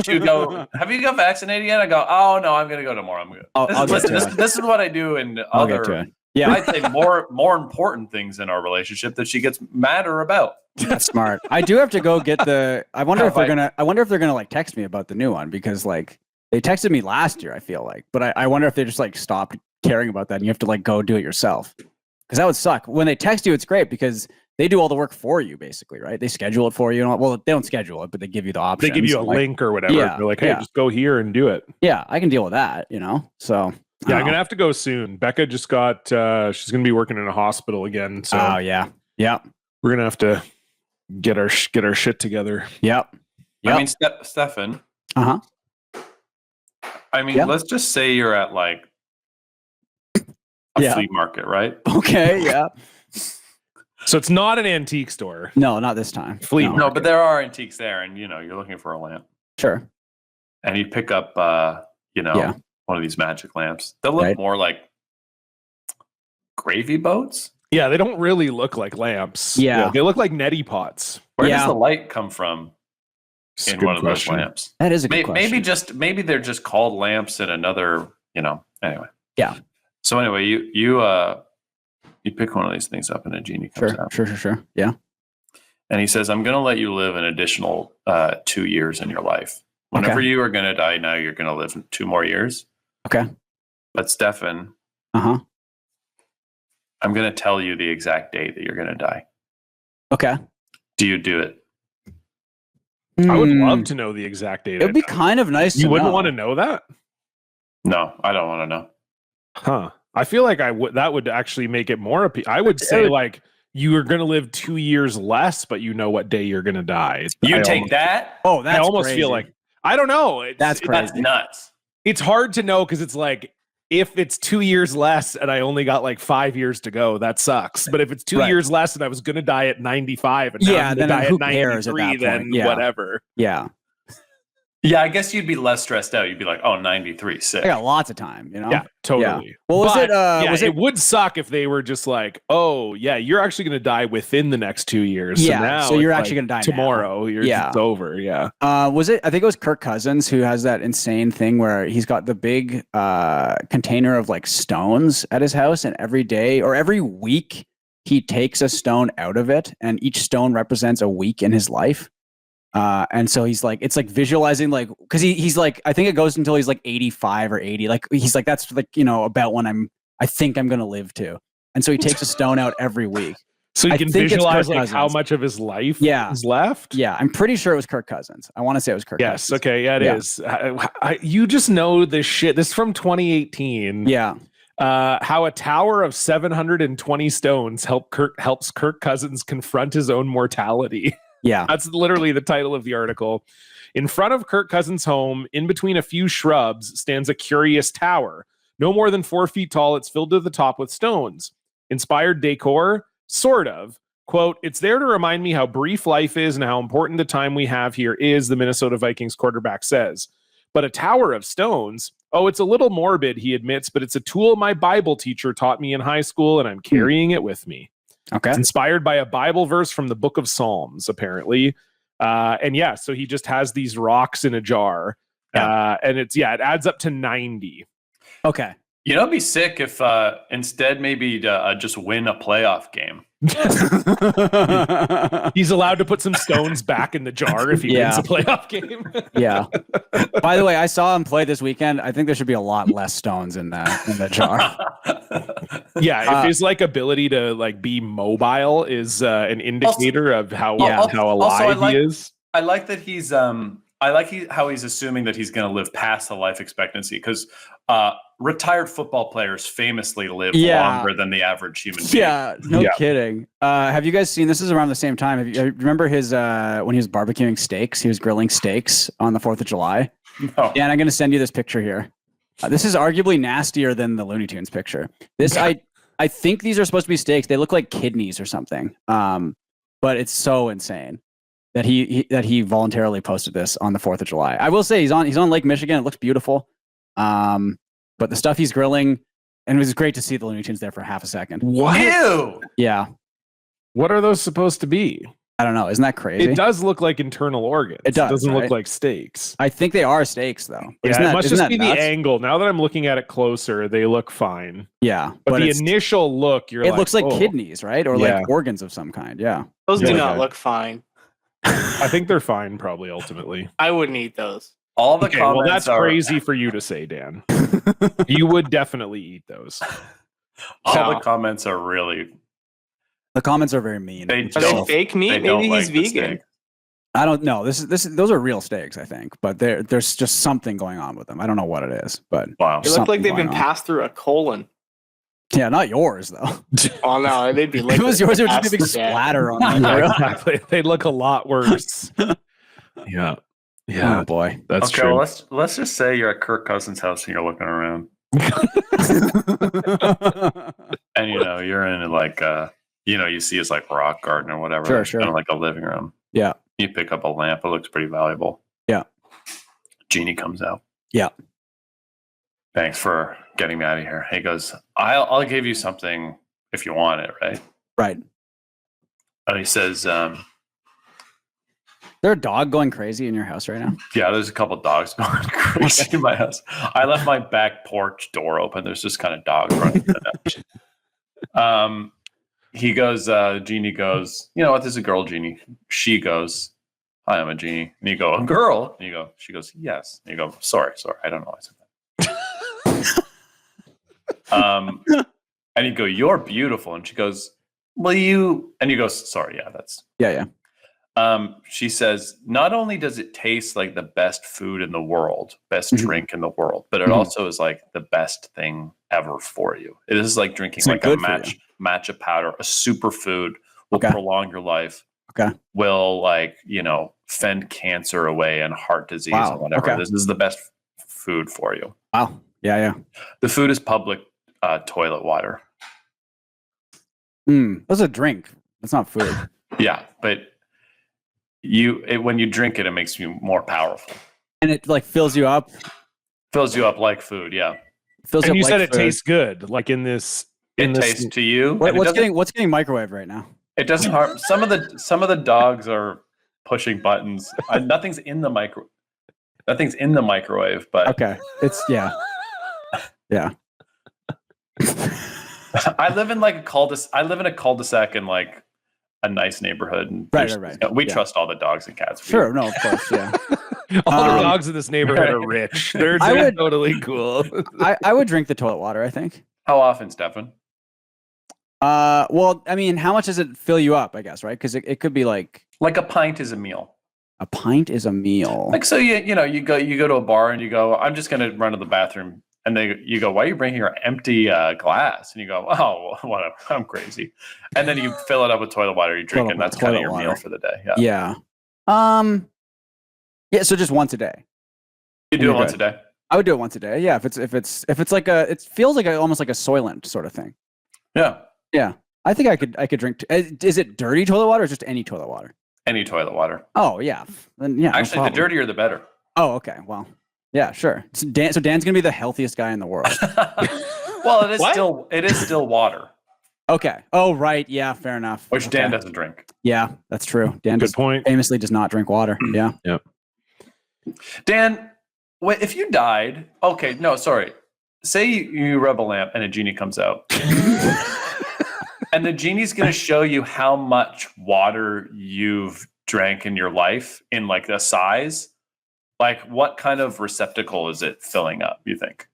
she would go, have you got vaccinated yet? I go, oh no, I'm gonna go tomorrow. I'm gonna. This is what I do in I'll get to other. it. Yeah, I'd say more important things in our relationship that she gets madder about. that's smart. I do have to go get the. I wonder if they're gonna like text me about the new one because like they texted me last year. I feel like, but I wonder if they just like stopped caring about that and you have to like go do it yourself because that would suck. When they text you, it's great because they do all the work for you, basically, right? They schedule it for you. Well, they don't schedule it, but they give you the option. They give you a link or whatever. Yeah, They're like, hey, just go here and do it. Yeah, I can deal with that, So yeah, I'm gonna have to go soon. Becca just got. She's gonna be working in a hospital again. So yeah, we're gonna have to get our shit together. Yep. I mean, Stefan. Uh-huh. I mean, let's just say you're at like a flea market, right? Okay. Yeah. So it's not an antique store. No, not this time. Flea market. No, but there are antiques there, and you're looking for a lamp. Sure. And you pick up, one of these magic lamps. They'll look more like gravy boats. Yeah, they don't really look like lamps. Yeah. They look like neti pots. Where does the light come from in one of those lamps? That is a good question. Maybe they're just called lamps in another, anyway. Yeah. So anyway, you pick one of these things up and a genie comes out. Sure. Yeah. And he says, I'm going to let you live an additional 2 years in your life. Whenever you are going to die now, you're going to live 2 more years. Okay. But Stefan, I'm going to tell you the exact date that you're going to die. Okay. Do you do it? I would love to know the exact date. It would be kind of nice to know. You wouldn't want to know that? No, I don't want to know. Huh. I feel like that would actually make it more appealing. I would say like you are going to live 2 years less, but you know what day you're going to die. That? Oh, that's I almost crazy. feel like, I don't know. That's crazy. That's nuts. It's hard to know because it's like, if it's 2 years less and I only got like 5 years to go, that sucks. But if it's 2 years less and I was going to die at 95 and now I'm going to die at 93, then whatever. Yeah. Yeah, I guess you'd be less stressed out. You'd be like, oh, 93, sick. I got lots of time, Yeah, totally. Yeah. Well, it would suck if they were just like, oh, yeah, you're actually going to die within the next 2 years. Yeah, so you're actually going to die tomorrow. It's over. Yeah. I think it was Kirk Cousins who has that insane thing where he's got the big container of like stones at his house, and every day or every week he takes a stone out of it, and each stone represents a week in his life. And so he's like, it's like visualizing, like, because he's like, I think it goes until he's like 85 or 80. Like he's like, that's like, about when I think I'm gonna live to. And so he takes a stone out every week. So you can visualize like how much of his life is left. Yeah, I'm pretty sure it was Kirk Cousins. I want to say it was Kirk. Yes. Cousins. Okay. Yeah, it is. You just know this shit. This is from 2018. Yeah. How a tower of 720 stones helps Kirk Cousins confront his own mortality. Yeah. That's literally the title of the article. In front of Kirk Cousins' home, in between a few shrubs, stands a curious tower. No more than 4 feet tall, it's filled to the top with stones. Inspired decor? Sort of. Quote, it's there to remind me how brief life is and how important the time we have here is, the Minnesota Vikings quarterback says. But a tower of stones? Oh, it's a little morbid, he admits, but it's a tool my Bible teacher taught me in high school, and I'm carrying it with me. Okay. It's inspired by a Bible verse from the book of Psalms, apparently. So he just has these rocks in a jar. And it adds up to 90. Okay. It'd be sick if instead maybe just win a playoff game. He's allowed to put some stones back in the jar if he wins a playoff game. Yeah. By the way, I saw him play this weekend. I think there should be a lot less stones in the jar. Yeah, if his like ability to like be mobile is an indicator of how alive he is. I like that he's how he's assuming that he's going to live past the life expectancy, because retired football players famously live longer than the average human being. Yeah, no kidding. Have you guys seen, this is around the same time, remember his when he was barbecuing steaks, he was grilling steaks on the 4th of July? No. Yeah, and I'm going to send you this picture here. This is arguably nastier than the Looney Tunes picture. This I think these are supposed to be steaks. They look like kidneys or something. But it's so insane that he voluntarily posted this on the 4th of July. I will say he's on Lake Michigan. It looks beautiful. But the stuff he's grilling, and it was great to see the Looney Tunes there for half a second. What? Ew! Yeah. What are those supposed to be? I don't know. Isn't that crazy? It does look like internal organs. It does, doesn't right? look like steaks. I think they are steaks, though. But Yeah, it must just be nuts? the angle. Now that I'm looking at it closer, they look fine. Yeah, But the initial look, it looks like oh. kidneys, right? Or Yeah. like organs of some kind. Yeah. Those do Yeah. not look fine. I think they're fine, probably, ultimately. I wouldn't eat those. All the Okay, well, comments that's are crazy for you to say, Dan. You would definitely eat those. all No. the comments are really. The comments are very mean. They Are they don't- fake meat? They don't Maybe like he's the vegan. steak. I don't know. Those are real steaks, I think, but there's just something going on with them. I don't know what it is, but Wow. They look like they've been something going on. passed through a colon. Yeah, not yours though. Oh no, they'd be If like it was yours, it would just be a big splatter on them. Yeah, exactly. They look a lot worse. Yeah. Oh boy. That's Okay, true. well, let's just say you're at Kirk Cousins' house and you're looking around, and you're in like you see his like rock garden or whatever. Sure, It's sure. Kind of like a living room. Yeah. You pick up a lamp. It looks pretty valuable. Yeah. Genie comes out. Yeah. Thanks for getting me out of here. He goes, I'll give you something if you want it, right? Right. And he says, Is there a dog going crazy in your house right now? yeah, there's a couple dogs going crazy in my house. I left my back porch door open. There's just kind of dogs running. He goes, Genie goes, you know what? This is a girl, Genie. She goes, hi, I'm a genie. And you go, a girl? And you go, she goes, yes. And you go, sorry. I don't know why I said that. And you go, you're beautiful. And she goes, will you? And you go, sorry, yeah, that's. Yeah. She says, not only does it taste like the best food in the world, best Mhm. drink in the world, but it Mhm. also is like the best thing ever for you. It is like drinking It's like like a good for matcha powder, a superfood will Okay. prolong your life. Okay. Will fend cancer away and heart disease Wow. and whatever. Okay. This is the best food for you. Wow. Yeah. The food is public toilet water. That's a drink. That's not food. Yeah, but when you drink it, it makes you more powerful. And it like fills you up. Fills you up like food. Yeah. Fills And up you like said it food. tastes good, like in this. It tastes to you. and What's it doesn't- getting microwaved right now? It doesn't harm. Some of the dogs are pushing buttons. Nothing's in the microwave, but Okay. It's yeah. I live in like a cul-de-sac. I live in a cul-de-sac in like a nice neighborhood, and Right. we Yeah. trust all the dogs and cats. Sure. No, of course. Yeah. All the Um, dogs in this neighborhood are rich. They're I would- totally cool. I would drink the toilet water, I think. How often, Stefan? Well, I mean, how much does it fill you up, I guess, right? Because it could be like Like a pint is a meal. a pint is a meal. Like so, you go to a bar and you go, I'm just gonna run to the bathroom, and you go, why are you bringing your empty glass? And you go, oh, whatever, I'm crazy. And then you fill it up with toilet water, you drink it, and that's kind of Toilet your meal water. for the day. Yeah. Yeah. Yeah, so just once a day. You do You're it once good. a day. I would do it once a day. Yeah, if it's like it feels like almost like a Soylent sort of thing. Yeah. Yeah. I think I could drink is it dirty toilet water or just any toilet water? Any toilet water. Oh, yeah. Then yeah. no Actually, the problem. dirtier the better. Oh, okay. Well, yeah, sure. So Dan's going to be the healthiest guy in the world. Well, it is What? still water, Okay. Oh, right. Yeah, fair enough. which Okay. Dan doesn't drink. Yeah, that's true. Dan Good point. famously does not drink water. Yeah. Dan, if you died, okay, no, sorry. Say you rub a lamp and a genie comes out. And the genie's going to show you how much water you've drank in your life in like a size. Like what kind of receptacle is it filling up, you think?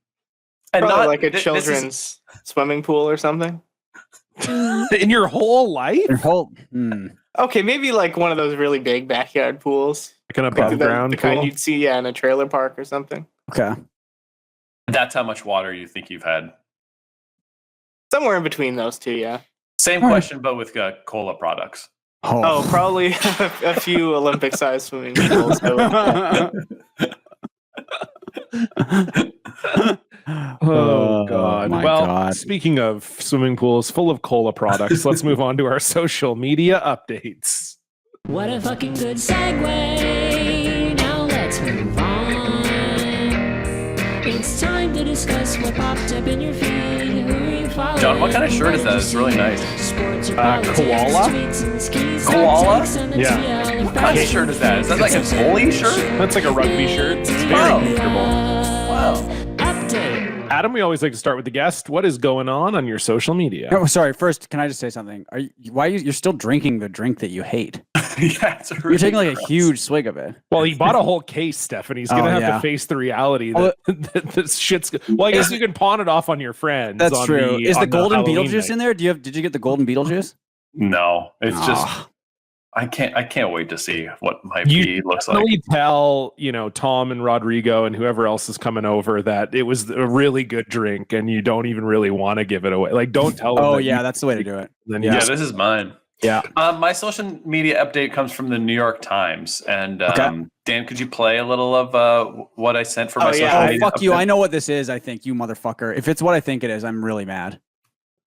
And Probably like a this is- children's swimming pool or something. In your whole life? Your whole Okay, maybe like one of those really big backyard pools. Like an Like above ground the kind pool? you'd see in a trailer park or something. Okay. That's how much water you think you've had. Somewhere in between those two, yeah. Same All right. question, but with cola products. Oh, probably a few Olympic-sized swimming pools. Oh, God. my Well, God. speaking of swimming pools full of cola products, let's move on to our social media updates. What a fucking good segue. Now let's move on. It's time to discuss what popped up in your feed. Who are you following? John, what kind of shirt is that? It's really nice. Koala? Koala? Yeah. What kind of shirt is that? Is that like a goalie shirt? That's like a rugby shirt. It's very Wow. comfortable. Wow. Adam, we always like to start with the guest. What is going on your social media? Oh, sorry. First, can I just say something? You're still drinking the drink that you hate? Yeah, it's really You're taking like a gross. huge swig of it. Well, he bought a whole case, Stefan. He's gonna have yeah. to face the reality that, that this shit's. Well, I guess you can pawn it off on your friends. That's on true. Is the on golden Halloween Beetlejuice night. in there? Did you get the golden Beetlejuice? No, it's just Ah. I can't wait to see what my You pee looks like. Definitely tell Tom and Rodrigo and whoever else is coming over that it was a really good drink, and you don't even really want to give it away. Like, don't tell them. Oh that yeah, you- that's the way to do it. Then Yeah, you this is mine. Yeah. My social media update comes from the New York Times, and Okay. Dan, could you play a little of what I sent for my social yeah. media? Fuck you! update? I know what this is. I think you motherfucker. If it's what I think it is, I'm really mad.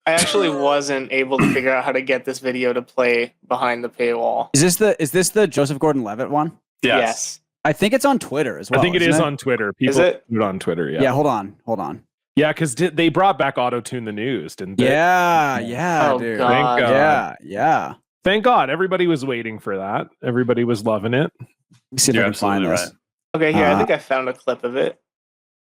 I actually wasn't able to figure out how to get this video to play behind the paywall. Is this the Joseph Gordon-Levitt one? Yes. I think it's on Twitter as well. I think it isn't is on Twitter. People Is it? put it on Twitter. Yeah. Yeah. Hold on. Yeah, because they brought back AutoTune the news, didn't they? Yeah, Oh, dude. God. Thank God. Yeah. Thank God. Everybody was waiting for that. Everybody was loving it. Let me see if You're I can find absolutely this. right. Okay, here, I Uh, think I found a clip of it.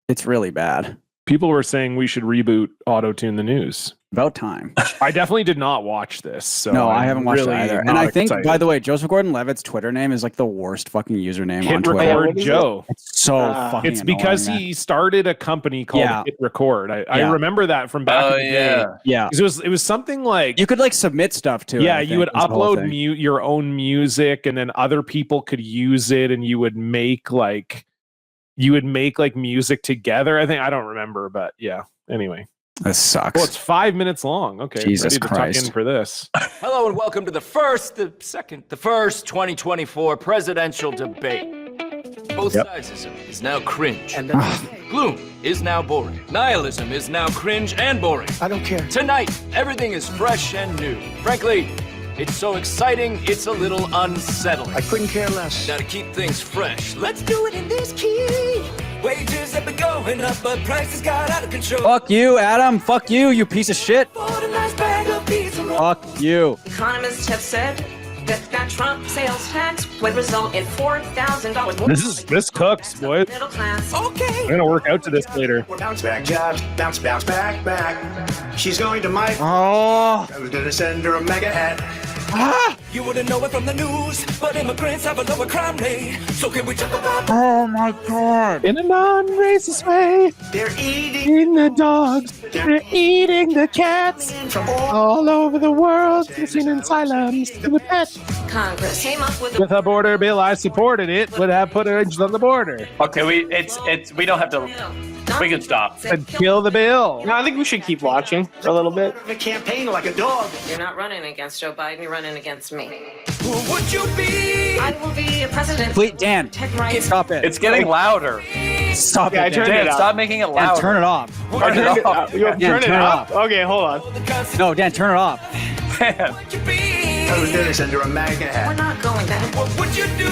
It's really bad. People were saying we should reboot AutoTune the news. About time. I definitely did not watch this. So No, I I'm haven't watched really it either. And not I think, excited. by the way, Joseph Gordon-Levitt's Twitter name is like the worst fucking username on Hit Twitter. Record What is it? Joe. It's so fucking It's because annoying, man. he started a company called Yeah. Hit Record. I Yeah. remember that from back Oh in the day. yeah. Yeah. 'Cause it was something like You could like submit stuff to it. yeah, I you think, would was the whole upload thing. your own music, and then other people could use it, and you would make like music together. I don't remember, but yeah. Anyway, This sucks. well, it's 5 minutes long. Okay, Jesus ready to tuck Christ. in for this. Hello and welcome to the first 2024 presidential debate. Both sidesism is now cringe. And gloom is now boring. Nihilism is now cringe and boring. I don't care. Tonight, everything is fresh and new. Frankly, it's so exciting, it's a little unsettling. I couldn't care less. Now to keep things fresh, let's do it in this key. Wages have been going up, but prices got out of control. Fuck you, Adam. Fuck you piece of shit. Bought a nice bag of beans and Fuck you. Economists have said that Trump sales tax would result in $4,000 more. This cooks, boys. Middle class. Okay. I'm gonna work out to this later. Bounce back jobs, bounce back. She's going to my. Oh. I was gonna send her a mega hat. You wouldn't know it from the news, but immigrants have a lower crime rate. So can we talk about Oh my god. In a non-racist way, They're eating eating the dogs, they're eating the cats from all. all over the world, sitting in asylums to the pets. Congress came up with With a border bill, I supported it. Would have put edges on the border Okay, we don't have to. We can stop. and kill the bill. No, I think we should keep watching for a little bit. A campaign like a dog. You're not running against Joe Biden, you're running against me. who would you be? I will be a president. Please, Dan, Protect rights. stop it. It's getting louder. Stop Yeah, I it, turned Dan. it Dan, up. stop making it Dan, louder. turn it off. Turn it off. You turn it turn it up? off. Okay, hold on. No, Dan, turn it off. Dan. Would you be? I was gonna send her a mega We're hat. not going back. What would you do?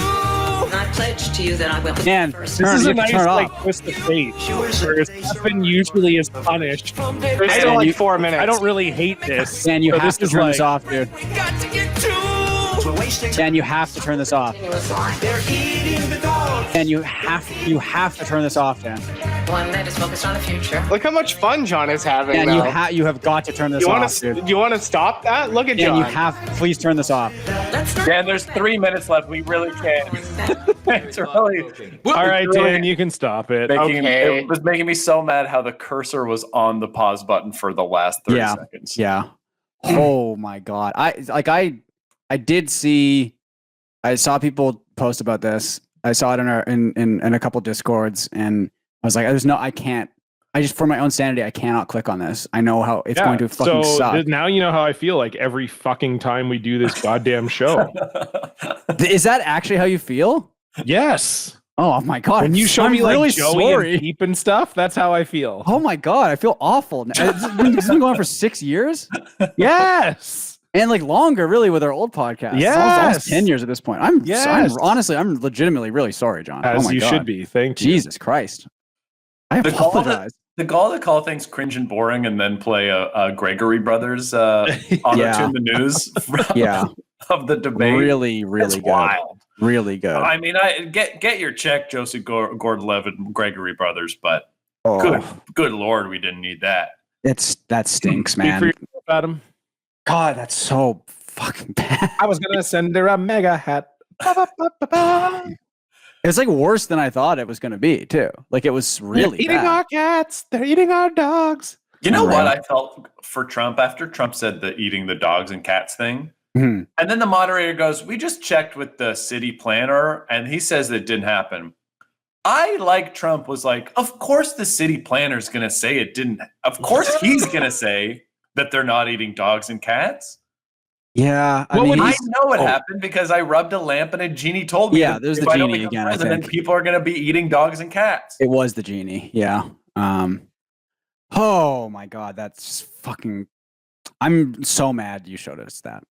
And I pledge to you that I will. Dan, First. turn, This is you a have to nice turn it like off. twist of fate. was Where Stefan usually is punished. There's I still don't- like 4 minutes. I don't really hate this. Dan, you but have to is turn like, this off, dude. We got to get to. We're wasting. Dan, you have to turn this off. Continuous line. They're eating the dog. Dan, you have to turn this off, Dan. One that is focused on the future. Look how much fun John is having Dan, now. you have got to turn this You want off, dude. to stop that? Look at Dan, John. you have please turn this off. Let's start. Dan, there's 3 minutes left. We really can't. It's really All right, really Dan, you can stop it. making Okay. it was making me so mad how the cursor was on the pause button for the last 30 Yeah. seconds. Yeah. Oh my god. I did see I saw people post about this. I saw it in a couple discords and I was like, I just for my own sanity, I cannot click on this. I know how it's going to fucking suck. Now you know how I feel like every fucking time we do this goddamn show. Is that actually how you feel? Yes. Oh my god. When you show I'm me like really Joey sorry. and Peep and stuff, that's how I feel. Oh my god, I feel awful. It's been going on for 6 years Yes. and like longer, really, with our old podcast. It's almost Yes. 10 years at this point. I'm Yes. honestly, I'm legitimately really sorry, John. As oh my you god. should be. Thank you. Jesus Christ. I The quality- apologize. the gall to call things cringe and boring and then play a Gregory Brothers AutoTune the news of the debate. Really It's good. wild. Really good. I mean, I get your check, Joseph Gordon-Levitt and Gregory Brothers, but good Lord, we didn't need that. That stinks, Speak man. for yourself, Adam. God, that's so fucking bad. I was gonna send her a mega hat. It's like worse than I thought it was going to be, too. Like it was really They're eating bad. our cats. They're eating our dogs. You know Right. what I felt for Trump after Trump said the eating the dogs and cats thing? Mhm. And then the moderator goes, we just checked with the city planner and he says that it didn't happen. I, like Trump, was like, of course the city planner is going to say it didn't. Of course he's going to say that they're not eating dogs and cats. Yeah, I What mean, would I he- know what happened because I rubbed a lamp and a genie told me. Yeah, that there's if the I don't genie become again, I president, think. people are going to be eating dogs and cats. it was the genie. Yeah. Oh my God, that's fucking. I'm so mad you showed us that.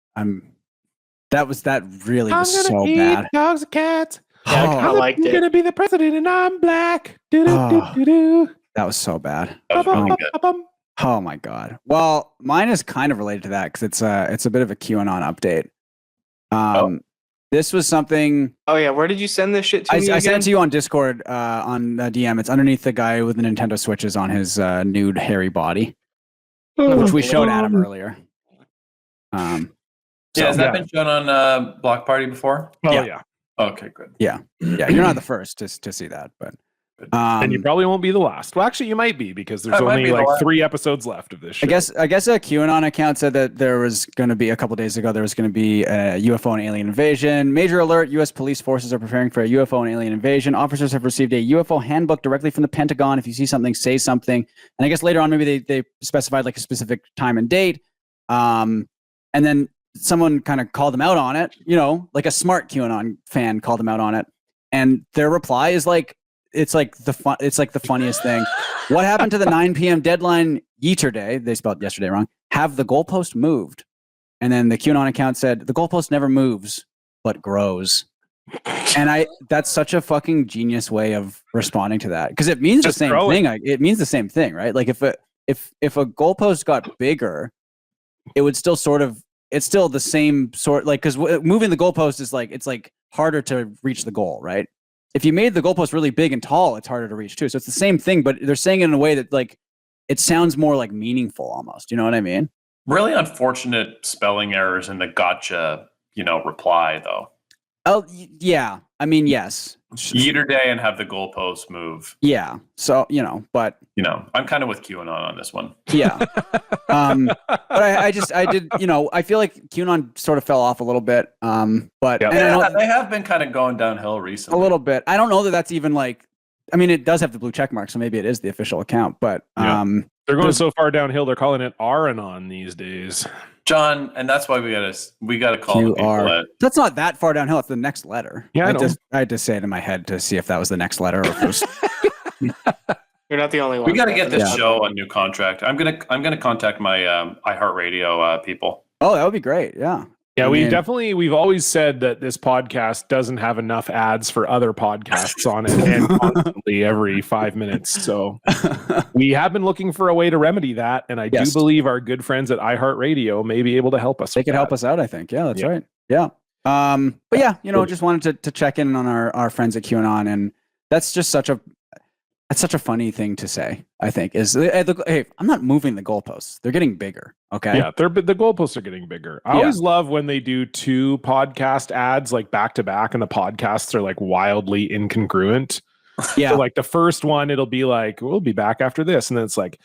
That really was so bad. dogs and cats. Yeah, I kinda liked it. gonna be the president, and I'm black. That was so bad. That was really good. Oh my God. Well, mine is kind of related to that because it's a bit of a QAnon update. This was something Oh yeah, where did you send this shit to I me sent it again? to you on Discord on DM. It's underneath the guy with the Nintendo Switches on his nude hairy body, which we showed Adam earlier. Has that been shown on Block Party before? Oh Yeah. yeah. Okay, good. Yeah, you're not the first to see that, but And you probably won't be the last. Well, actually, you might be because there's I might only be the like last. 3 episodes left of this show. I guess a QAnon account said that there was going to be a couple days ago. There was going to be a UFO and alien invasion. Major alert: U.S. police forces are preparing for a UFO and alien invasion. Officers have received a UFO handbook directly from the Pentagon. If you see something, say something. And I guess later on, maybe they specified like a specific time and date. And then someone kind of called them out on it. You know, like a smart QAnon fan called them out on it. And their reply is like, it's like the funniest thing. What happened to the 9 p.m. deadline yesterday? They spelled yesterday wrong. Have the goalpost moved? And then the QAnon account said the goalpost never moves, but grows. And that's such a fucking genius way of responding to that because it means Just the same growing. thing. It means the same thing, right? Like if a goalpost got bigger, it would still it's still the same sort. Like because moving the goalpost is like it's like harder to reach the goal, right? If you made the goalpost really big and tall, it's harder to reach too. So it's the same thing, but they're saying it in a way that like it sounds more like meaningful almost. You know what I mean? Really unfortunate spelling errors in the gotcha, reply though. Oh yeah. I mean, yes. Yeeter day and have the goalposts move. Yeah. So but I'm kind of with QAnon on this one. yeah. But I did. I feel like QAnon sort of fell off a little bit. But Yeah. and I know, They have been kind of going downhill a recently. little bit. I don't know that that's even like. I mean, it does have the blue check mark, so maybe it is the official account. But Yeah. They're going so far downhill, they're calling it Aranon these days. John, and that's why we gotta call the people QR. that That's not that far downhill. It's the next letter. Yeah, I know. I had to say it in my head to see if that was the next letter or if it was. You're not the only one. we got to get this Yeah. show a new contract. I'm gonna contact my iHeartRadio people. Oh, that would be great. Yeah. Yeah, I mean, we've always said that this podcast doesn't have enough ads for other podcasts on it and constantly every 5 minutes. So we have been looking for a way to remedy that. And I Yes. do believe our good friends at iHeartRadio may be able to help us. They could help us out, I think. Yeah, that's Yeah. right. Yeah. But yeah, just wanted to check in on our friends at QAnon, and that's just such a funny thing to say. I think is hey, I'm not moving the goalposts; they're getting bigger. Okay. Yeah, the goalposts are getting bigger. I always love when they do 2 podcast ads like back to back, and the podcasts are like wildly incongruent. Yeah. So like the first one, it'll be like, we'll be back after this. And then it's like,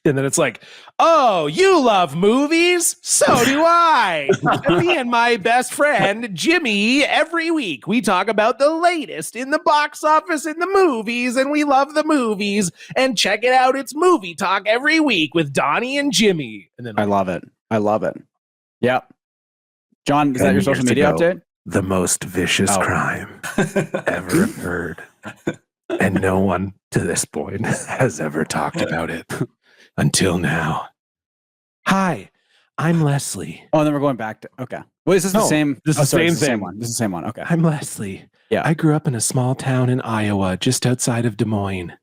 and then it's like, oh, you love movies? So do I. Me and my best friend, Jimmy, every week we talk about the latest in the box office in the movies, and we love the movies. And check it out. It's Movie Talk every week with Donnie and Jimmy. And then I love it. Yeah. John, is that your social media update? the most vicious crime ever occurred. And no one to this point has ever talked about it until now. Hi, I'm Leslie. Oh, and then we're going back to okay. Well, is this the No, same? this is the sorry, same this is the same thing. one. This is the same one. Okay. I'm Leslie. Yeah. I grew up in a small town in Iowa, just outside of Des Moines.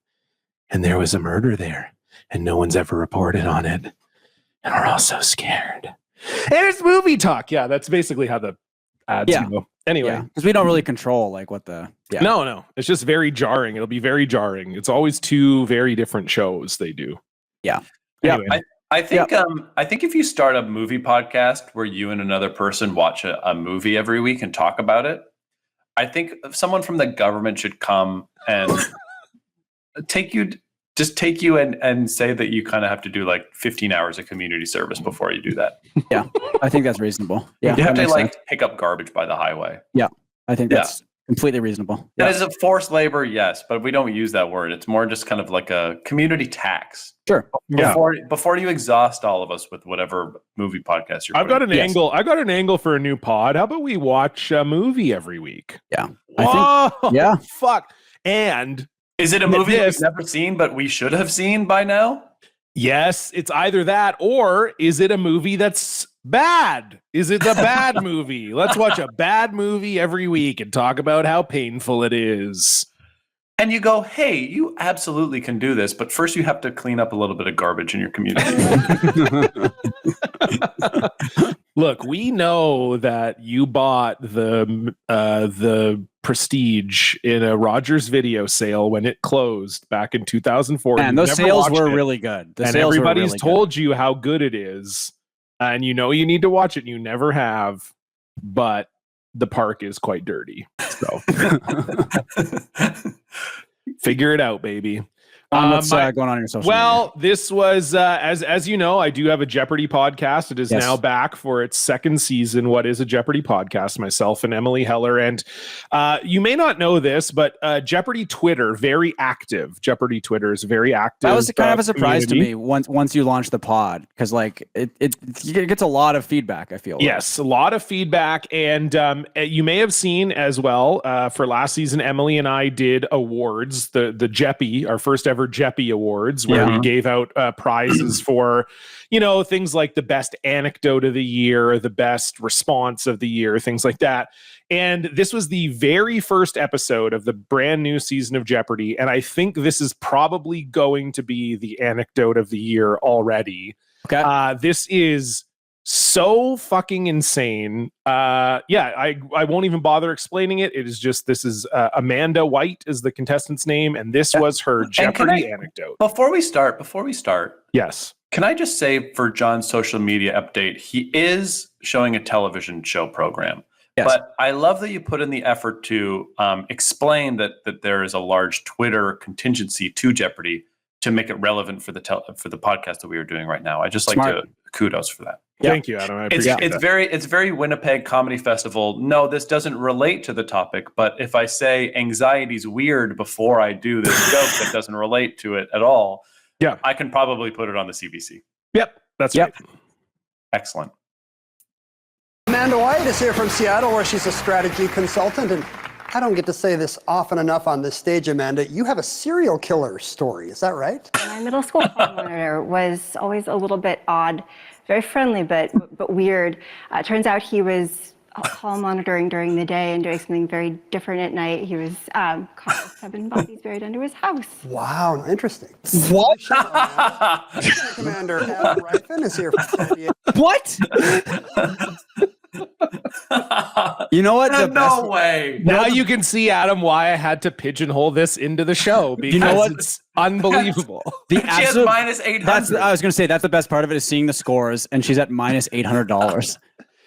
And there was a murder there. And no one's ever reported on it. And we're all so scared. And it's movie talk. Yeah, that's basically how the ads go. Anyway. Because we don't really control like what the No. It's just very jarring. It'll be very jarring. It's always two very different shows they do. Yeah. Anyway. I think if you start a movie podcast where you and another person watch a movie every week and talk about it, I think someone from the government should come and take you and say that you kind of have to do like 15 hours of community service before you do that. Yeah, I think that's reasonable. Yeah, you have to like sense. pick up garbage by the highway. Yeah, I think that's completely reasonable. That is a forced labor, yes, but we don't use that word. It's more just kind of like a community tax. Sure. Before you exhaust all of us with whatever movie podcast you're. I've got an angle. I got an angle for a new pod. How about we watch a movie every week? Yeah. I think. Yeah. Fuck. And is it a movie that we've never seen, but we should have seen by now? Yes, it's either that or is it a movie that's bad? Is it a bad movie? Let's watch a bad movie every week and talk about how painful it is. And you go, hey, you absolutely can do this, but first you have to clean up a little bit of garbage in your community. Look, we know that you bought the Prestige in a Rogers video sale when it closed back in 2004. And those sales were really good. And everybody's told you how good it is. And you know you need to watch it. You never have. But the park is quite dirty. So figure it out, baby. What's going on in your social media? This was as you know, I do have a Jeopardy podcast. It is now back for its second season. What is a Jeopardy podcast? Myself and Emily Heller. And you may not know this, but Jeopardy Twitter, very active. Jeopardy Twitter is very active. That was kind of a surprise community. to me once you launched the pod, because like it gets a lot of feedback, I feel. Yes, a lot of feedback. And you may have seen as well for last season, Emily and I did awards, the Jeppy, our first ever Jeppy Awards, where we gave out prizes for, things like the best anecdote of the year, the best response of the year, things like that. And this was the very first episode of the brand new season of Jeopardy. And I think this is probably going to be the anecdote of the year already. Okay. This is so fucking insane. I won't even bother explaining it. It is just, this is Amanda White is the contestant's name, and this was her Jeopardy anecdote. Before we start, yes. Can I just say for John's social media update, he is showing a television show program. Yes. But I love that you put in the effort to explain that there is a large Twitter contingency to Jeopardy to make it relevant for the podcast that we are doing right now. I just like to kudos for that. Yeah. Thank you, Adam. I appreciate it's very Winnipeg Comedy Festival. No, this doesn't relate to the topic, but if I say anxiety's weird before I do this joke that doesn't relate to it at all, I can probably put it on the CBC. Yep, that's right. Excellent. Amanda White is here from Seattle, where she's a strategy consultant, and I don't get to say this often enough on this stage, Amanda. You have a serial killer story, is that right? My middle school hall monitor was always a little bit odd, very friendly, but weird. It turns out he was hall monitoring during the day and doing something very different at night. He was caught with 7 bodies buried under his house. Wow, interesting. What? Commander Adam Ryfin is here from San Diego. What? You know what? No way. Now you can see, Adam, why I had to pigeonhole this into the show, because it's unbelievable. She has minus 800. I was going to say, that's the best part of it, is seeing the scores, and she's at minus $800.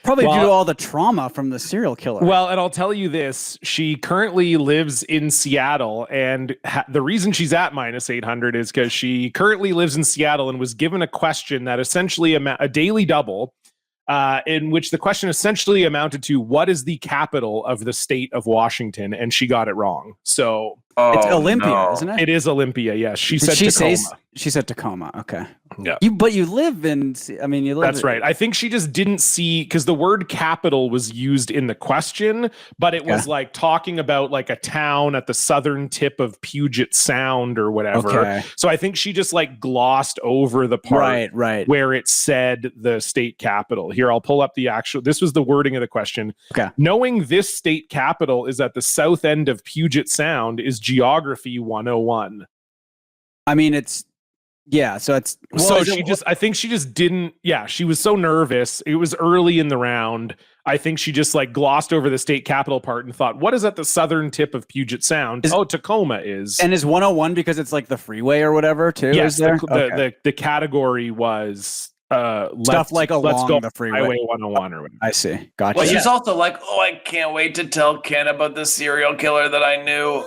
Probably due to all the trauma from the serial killer. Well, and I'll tell you this. She currently lives in Seattle, and the reason she's at minus 800 is because she currently lives in Seattle and was given a question that essentially a daily double, in which the question essentially amounted to, what is the capital of the state of Washington? And she got it wrong. So it's Olympia, isn't it? It is Olympia, yes. She said Did she Tacoma. say she said Tacoma. Okay. Yeah. But you live in. I mean, you live. That's right. I think she just didn't see because the word capital was used in the question, but it was like talking about like a town at the southern tip of Puget Sound or whatever. Okay. So I think she just like glossed over the part Right. where it said the state capital. Here, I'll pull up the actual. This was the wording of the question. Okay. Knowing this state capital is at the south end of Puget Sound is geography 101. I mean, it's. Yeah, so it's I think she just didn't. Yeah, she was so nervous. It was early in the round. I think she just like glossed over the state capital part and thought, "What is at the southern tip of Puget Sound?" Tacoma is. And is 101 because it's like the freeway or whatever too? Yes, is there? the category was stuff like let's along go the freeway. Highway 101 or whatever. I see. Gotcha. Well, she's also like, oh, I can't wait to tell Ken about the serial killer that I knew.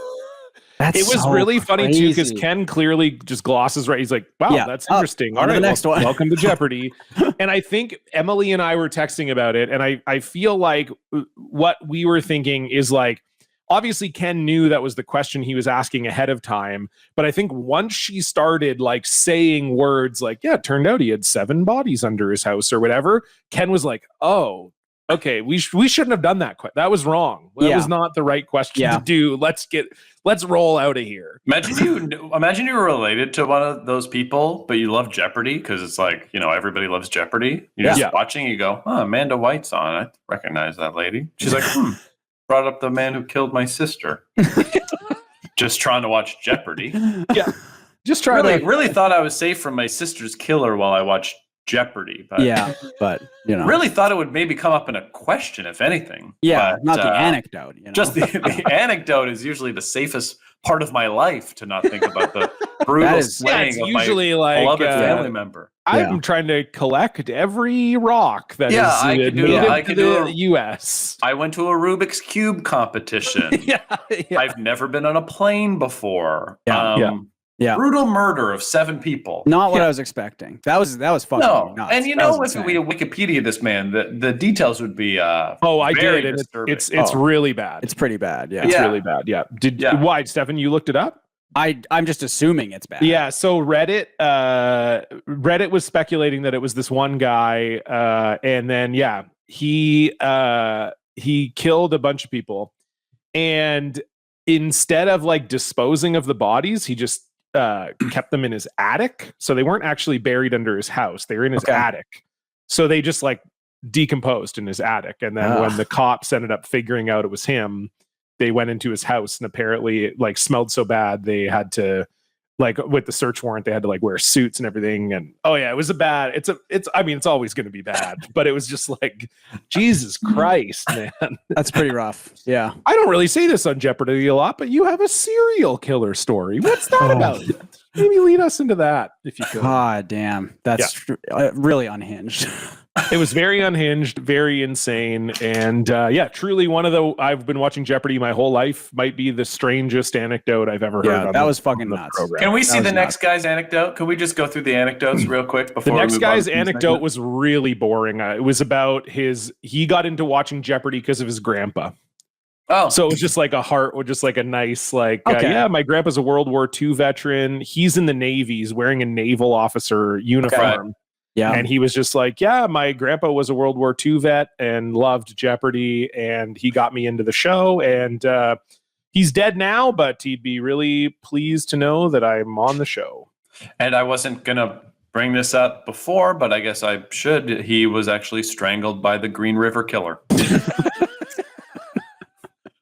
It was so really funny too because crazy. Ken clearly just glosses right. He's like, "Wow, that's interesting." On to the next one. Welcome to Jeopardy. And I think Emily and I were texting about it, and I feel like what we were thinking is like, obviously Ken knew that was the question he was asking ahead of time, but I think once she started like saying words like, "Yeah, it turned out he had 7 bodies under his house" or whatever, Ken was like, "Oh, okay, we shouldn't have done that. That was wrong. That was not the right question to do. Let's roll out of here." Imagine you were related to one of those people, but you love Jeopardy because it's like, you know, everybody loves Jeopardy. You're just watching, you go, "Oh, Amanda White's on. I recognize that lady." She's like, brought up the man who killed my sister. Just trying to watch Jeopardy. Yeah. Just trying to really thought I was safe from my sister's killer while I watched Jeopardy. But but you know, really thought it would maybe come up in a question, if anything. Yeah, but, not the anecdote. You know? Just the anecdote is usually the safest part of my life to not think about the brutal slaying of usually my like beloved family member. I'm trying to collect every rock that is native to the U.S. I went to a Rubik's Cube competition. I've never been on a plane before. Brutal murder of 7 people. Not what I was expecting. That was fucking nuts. And you know, if we Wikipedia this man, the details would be I did, and it's really bad. It's pretty bad. Yeah, it's really bad. Yeah. Why, Stefan? You looked it up? I'm just assuming it's bad. Yeah. So Reddit was speculating that it was this one guy, and then he killed a bunch of people, and instead of like disposing of the bodies, he just kept them in his attic. So they weren't actually buried under his house. They were in his attic. So they just like decomposed in his attic. And then when the cops ended up figuring out it was him, they went into his house, and apparently it like smelled so bad they had to, like, with the search warrant, they had to like wear suits and everything. And it was it's always going to be bad, but it was just like, Jesus Christ, man. That's pretty rough. Yeah. I don't really say this on Jeopardy a lot, but you have a serial killer story. What's that about? Maybe lead us into that if you could. God damn. That's really unhinged. It was very unhinged, very insane, and truly one of the. I've been watching Jeopardy my whole life. Might be the strangest anecdote I've ever heard. That was fucking nuts. Program. Can we see the next guy's anecdote? Can we just go through the anecdotes real quick before the next we move guy's on to anecdote was really boring. It was about he got into watching Jeopardy because of his grandpa. Oh, so it was just like a nice my grandpa's a World War II veteran. He's in the Navy. He's wearing a naval officer uniform. Okay. Yeah. And he was just like, my grandpa was a World War II vet and loved Jeopardy, and he got me into the show, and he's dead now, but he'd be really pleased to know that I'm on the show. And I wasn't going to bring this up before, but I guess I should. He was actually strangled by the Green River Killer.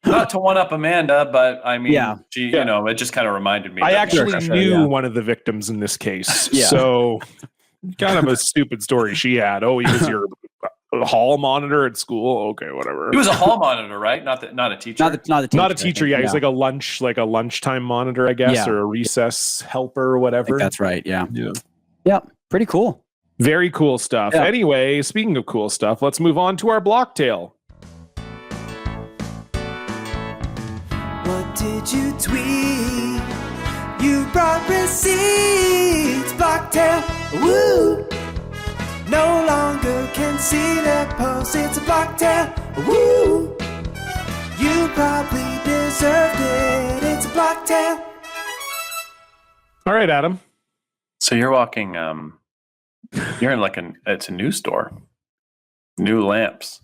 Not to one up Amanda, but I mean, you know, it just kind of reminded me. I actually knew one of the victims in this case. So kind of a stupid story she had. Oh, he was your hall monitor at school. Okay, whatever. He was a hall monitor, right? Not a teacher. Not a teacher. Yeah, he's like a lunchtime monitor, I guess, or a recess helper or whatever. That's right. Yeah. Pretty cool. Very cool stuff. Yeah. Anyway, speaking of cool stuff, let's move on to our block tale. What did you tweet? You brought receipts, Blocktail, woo! No longer can see the post, it's a Blocktail, woo! You probably deserved it, it's a Blocktail. All right, Adam. So you're walking. You're in like it's a new store. New lamps.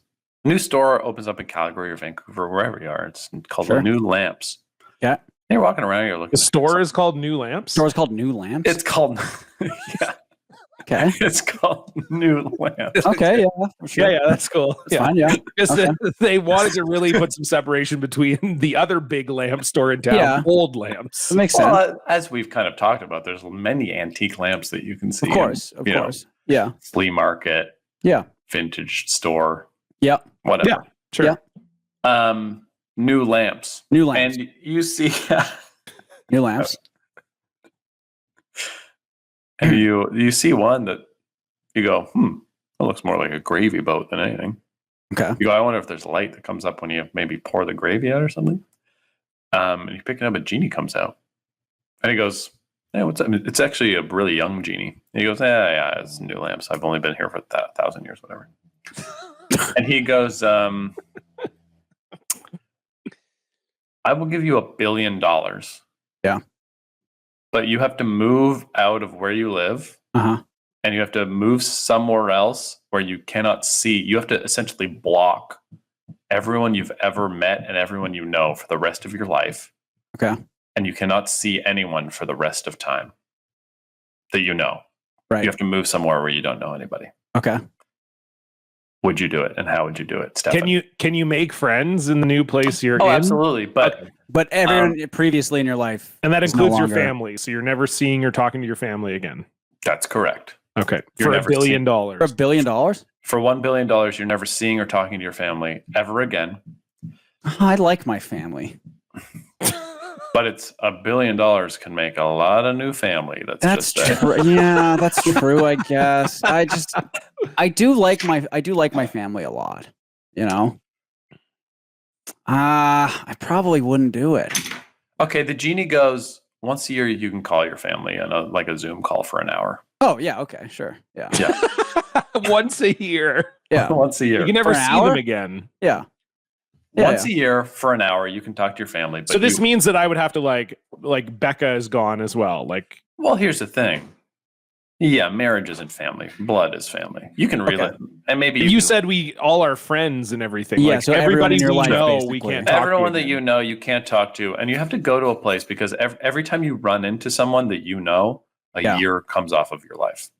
New store opens up in Calgary or Vancouver, wherever you are. It's called New Lamps. Yeah. You're walking around. You're looking. The store is called New Lamps. Store is called New Lamps. It's called. Yeah. Okay. It's called New Lamps. Okay. Yeah. Sure. Yeah, that's cool. That's fine. Yeah. Because Okay. they wanted to really put some separation between the other big lamp store in town, Yeah. Old Lamps. That makes sense. Well, as we've kind of talked about, there's many antique lamps that you can see. Of course. in, Of course. Yeah. Flea market, Yeah. vintage store, Yep. whatever. Yeah, sure. Yeah. New lamps. New lamps. And you see, New lamps. and you see one that you go, that looks more like a gravy boat than anything. Okay. You go, I wonder if there's light that comes up when you maybe pour the gravy out or something. And you pick it up, a genie comes out, and he goes, "Hey, what's up?" It's actually a really young genie. And he goes, "Yeah, it's New Lamps. I've only been here for 1,000 years, whatever." And he goes, "I will give you $1 billion. Yeah. But you have to move out of where you live." Uh-huh. And you have to move somewhere else where you cannot see. You have to essentially block everyone you've ever met and everyone you know for the rest of your life. Okay. And you cannot see anyone for the rest of time that you know. Right. You have to move somewhere where you don't know anybody. Okay. Would you do it? And how would you do it, Stefan? Can you make friends in the new place you're in? Oh, absolutely. But everyone previously in your life, and that is includes no your longer- family, so you're never seeing or talking to your family again. That's correct. Okay, You're for $1 never billion. For $1 billion? For $1 billion, you're never seeing or talking to your family ever again. I like my family. But it's $1 billion can make a lot of new family. That's just true. Yeah, that's true. I guess. I do like my family a lot. You know. I probably wouldn't do it. Okay, the genie goes, once a year you can call your family on a Zoom call for an hour. Oh yeah. Okay. Sure. Yeah. Yeah. Once a year. Yeah. Once a year. You can never For an see hour? them again. Yeah. Once a year for an hour, you can talk to your family. But So this means that I would have to like Becca is gone as well. Like, well, here's the thing. Yeah, marriage isn't family. Blood is family. You can really, and maybe you said we all are friends and everything. Yeah, like, so everyone everybody in your we life, know, we basically. can't talk everyone to that you know, you can't talk to, and you have to go to a place because every time you run into someone that you know, a year comes off of your life.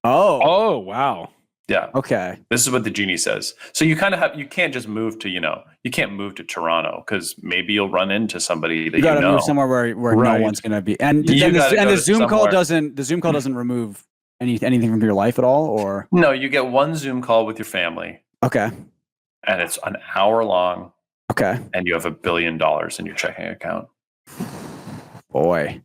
Oh. Wow. Yeah. Okay. This is what the genie says. So you kind of you can't just move to, you can't move to Toronto because maybe you'll run into somebody that You got to know. move somewhere where Right. no one's going to be. And You then gotta go the to Zoom call somewhere. doesn't remove anything from your life at all, or No, you get one Zoom call with your family, okay. and it's an hour long, Okay. and you have $1 billion in your checking account. Boy.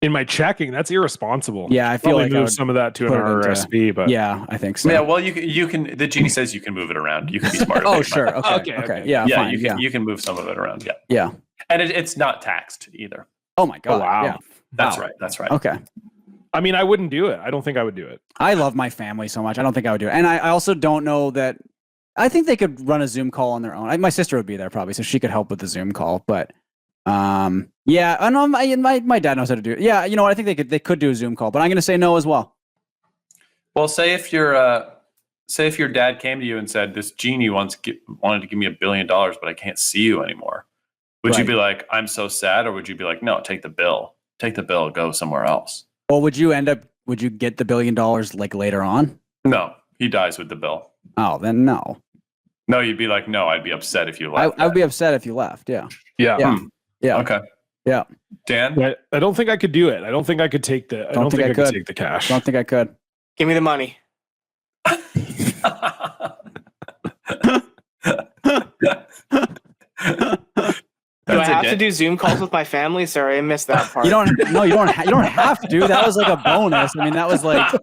In my checking, that's irresponsible. Yeah, I feel Probably like I move would some of that to an put it into- RSP, but Yeah, I think so. Yeah, well, you can. The genie says you can move it around. You can be smart. Oh, about it. sure. Okay. Okay. Yeah. Yeah, Fine. you can move some of it around. Yeah, Yeah. and it's not taxed either. Oh my God. wow. Yeah. That's Wow. right. That's right. Okay. I mean, I wouldn't do it. I don't think I would do it. I love my family so much. I don't think I would do it. And I also don't know that. I think they could run a Zoom call on their own. My sister would be there probably, so she could help with the Zoom call. But yeah, I know my dad knows how to do it. Yeah, you know what? I think they could do a Zoom call, but I'm going to say no as well. Well, say if your dad came to you and said, "This genie wanted to give me $1 billion, but I can't see you anymore," would you Right. be like, "I'm so sad," or would you be like, "No, take the bill, go somewhere else"? Or would you get the $1 billion like later on? No, he dies with the bill. Oh, then no. No, you'd be like, "No, I'd be upset if you left." I would be upset if you left. Yeah. Yeah. Yeah. Yeah. Okay. Yeah. Dan? I don't think I could do it. I don't think I could take the. I don't think I could take the cash. Don't think I could. Give me the money. Do I have to do Zoom calls with my family? Sorry, I missed that part. You don't have to. That was like a bonus. I mean, that was like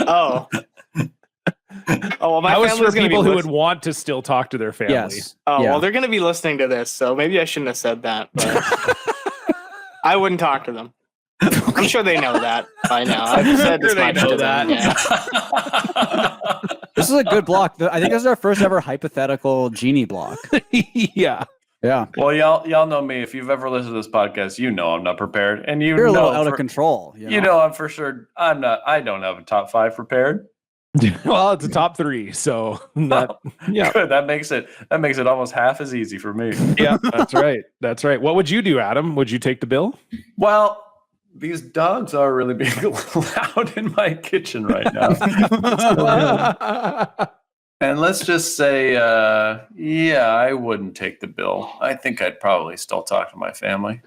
Oh. Oh, well, my That was family's for gonna be people who would listen- want to still talk to their family. yes. Oh, Yeah. well, they're going to be listening to this, so maybe I shouldn't have said that. But I wouldn't talk to them. I'm sure they know that by now. I've said this Sure they much know to them. that. Yeah. This is a good block. I think this is our first ever hypothetical genie block. Yeah. Yeah. Well, y'all know me. If you've ever listened to this podcast, you know I'm not prepared, and You're a little out of control. You know, I'm for sure. I'm not. I don't have a top 5 prepared. Well, it's a top 3, so not. Yeah, Good. That makes it almost half as easy for me. yeah, that's right. That's right. What would you do, Adam? Would you take the bill? Well, these dogs are really being loud in my kitchen right now. And let's just say, yeah, I wouldn't take the bill. I think I'd probably still talk to my family.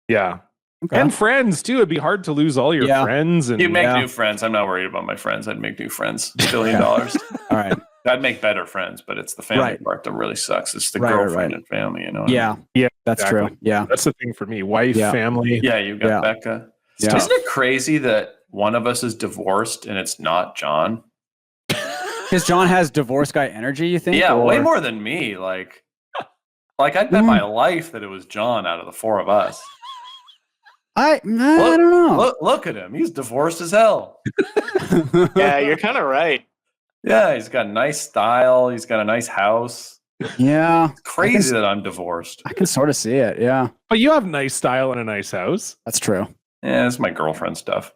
Yeah. Okay. And friends too. It'd be hard to lose all your friends. And You'd make new friends. I'm not worried about my friends. I'd make new friends. $1 billion. All right. I'd make better friends, but it's the family part that really sucks. It's the girlfriend and family, you know? What I mean? Yeah, that's exactly. true. Yeah. That's the thing for me. Wife, family. Yeah, you got Becca. Yeah. Isn't it crazy that one of us is divorced and it's not John? Because John has divorce guy energy, you think? Yeah, way more than me. Like I'd bet my life that it was John out of the 4 of us. I don't know. Look at him. He's divorced as hell. Yeah, you're kind of right. Yeah, he's got nice style. He's got a nice house. Yeah. It's crazy that I'm divorced. I can sort of see it. Yeah. But you have nice style and a nice house. That's true. Yeah, it's my girlfriend stuff.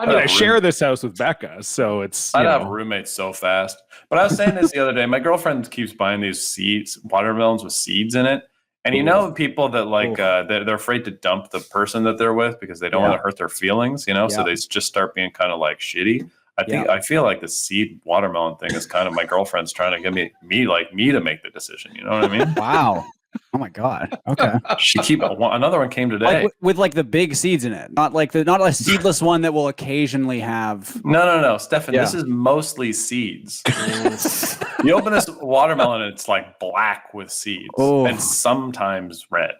I mean, I share this house with Becca, so it's. I'd have roommates so fast. But I was saying this the other day. My girlfriend keeps buying these seeds, watermelons with seeds in it. And you know, people that like they're afraid to dump the person that they're with because they don't want to hurt their feelings. You know, so they just start being kind of like shitty. I feel like the seed watermelon thing is kind of my girlfriend's trying to get me to make the decision. You know what I mean? Wow. Oh my God. Okay. Another one came today with like the big seeds in it, not a seedless one that will occasionally have. No, Stefan. This is mostly seeds. You open this watermelon and it's like black with seeds and sometimes red.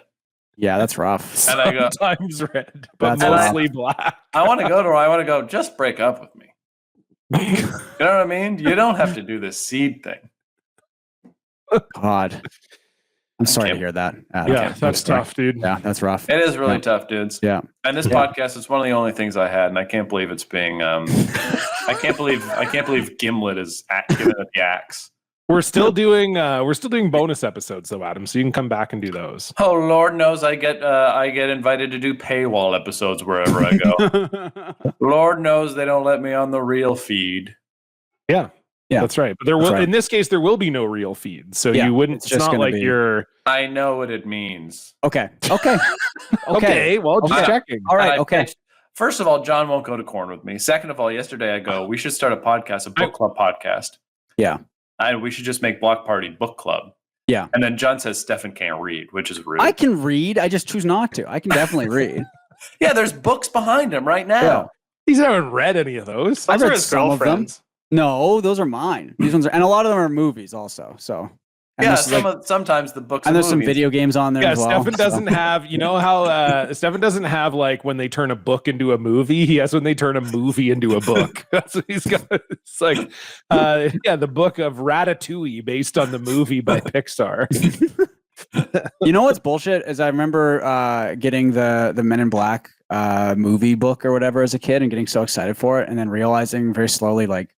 Yeah, that's rough. And I go sometimes red, but That's mostly black. I want to go to her. I want to go. Just break up with me. You know what I mean? You don't have to do this seed thing. God. I'm sorry to hear that. Yeah, that's tough, dude. Yeah, that's rough. It is really tough, dudes. Yeah. And this podcast is one of the only things I had, and I can't believe it's being. I can't believe Gimlet is giving it the axe. We're still doing bonus episodes though, Adam. So you can come back and do those. Oh, Lord knows I get invited to do paywall episodes wherever I go. Lord knows they don't let me on the real feed. Yeah. Yeah, that's right. But there will, in this case, there will be no real feed, so you wouldn't. It's not like you're. I know what it means. Okay. Well, just checking. All right. Okay. First of all, John won't go to corn with me. Second of all, yesterday I go. We should start a podcast, a book club podcast. Yeah. And we should just make Block Party Book Club. Yeah. And then John says Stefan can't read, which is rude. I can read. I just choose not to. I can definitely read. Yeah, there's books behind him right now. Yeah. He's haven't read any of those. I've read some of them. No, those are mine. These ones are, and a lot of them are movies also. So yeah, sometimes the books. And there's some video games on there. Yeah, as well, Stefan doesn't have. You know how Stefan doesn't have like when they turn a book into a movie. He has when they turn a movie into a book. That's what he's got. It's like, the book of Ratatouille based on the movie by Pixar. You know what's bullshit is I remember getting the Men in Black movie book or whatever as a kid and getting so excited for it and then realizing very slowly like,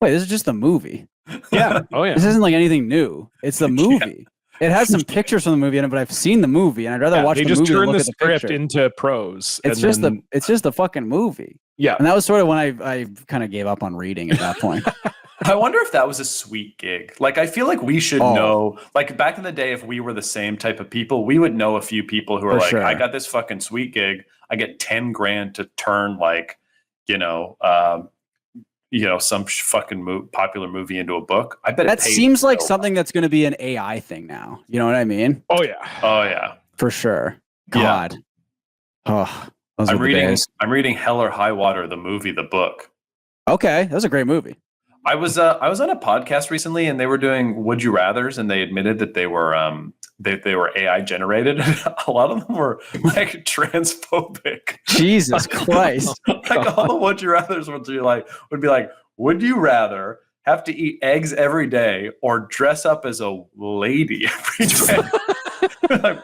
wait, this is just the movie. Yeah. Oh yeah. This isn't like anything new. It's the movie. It has some pictures from the movie in it, but I've seen the movie and I'd rather watch the movie. They just turn the script into prose. It's just the fucking movie. Yeah. And that was sort of when I kind of gave up on reading at that point. I wonder if that was a sweet gig. Like, I feel like we should know, like back in the day, if we were the same type of people, we would know a few people who are like, I got this fucking sweet gig. I get 10 grand to turn like, some fucking popular movie into a book. I bet that seems like something that's going to be an AI thing now. You know what I mean? Oh yeah. For sure. God. Yeah. Oh, I'm reading Hell or High Water, the movie, the book. Okay. That was a great movie. I was on a podcast recently and they were doing Would You Rathers and they admitted that they were AI generated. A lot of them were like transphobic. Jesus Christ. Like all the Would You Rathers would be like, would you rather have to eat eggs every day or dress up as a lady every day? Like,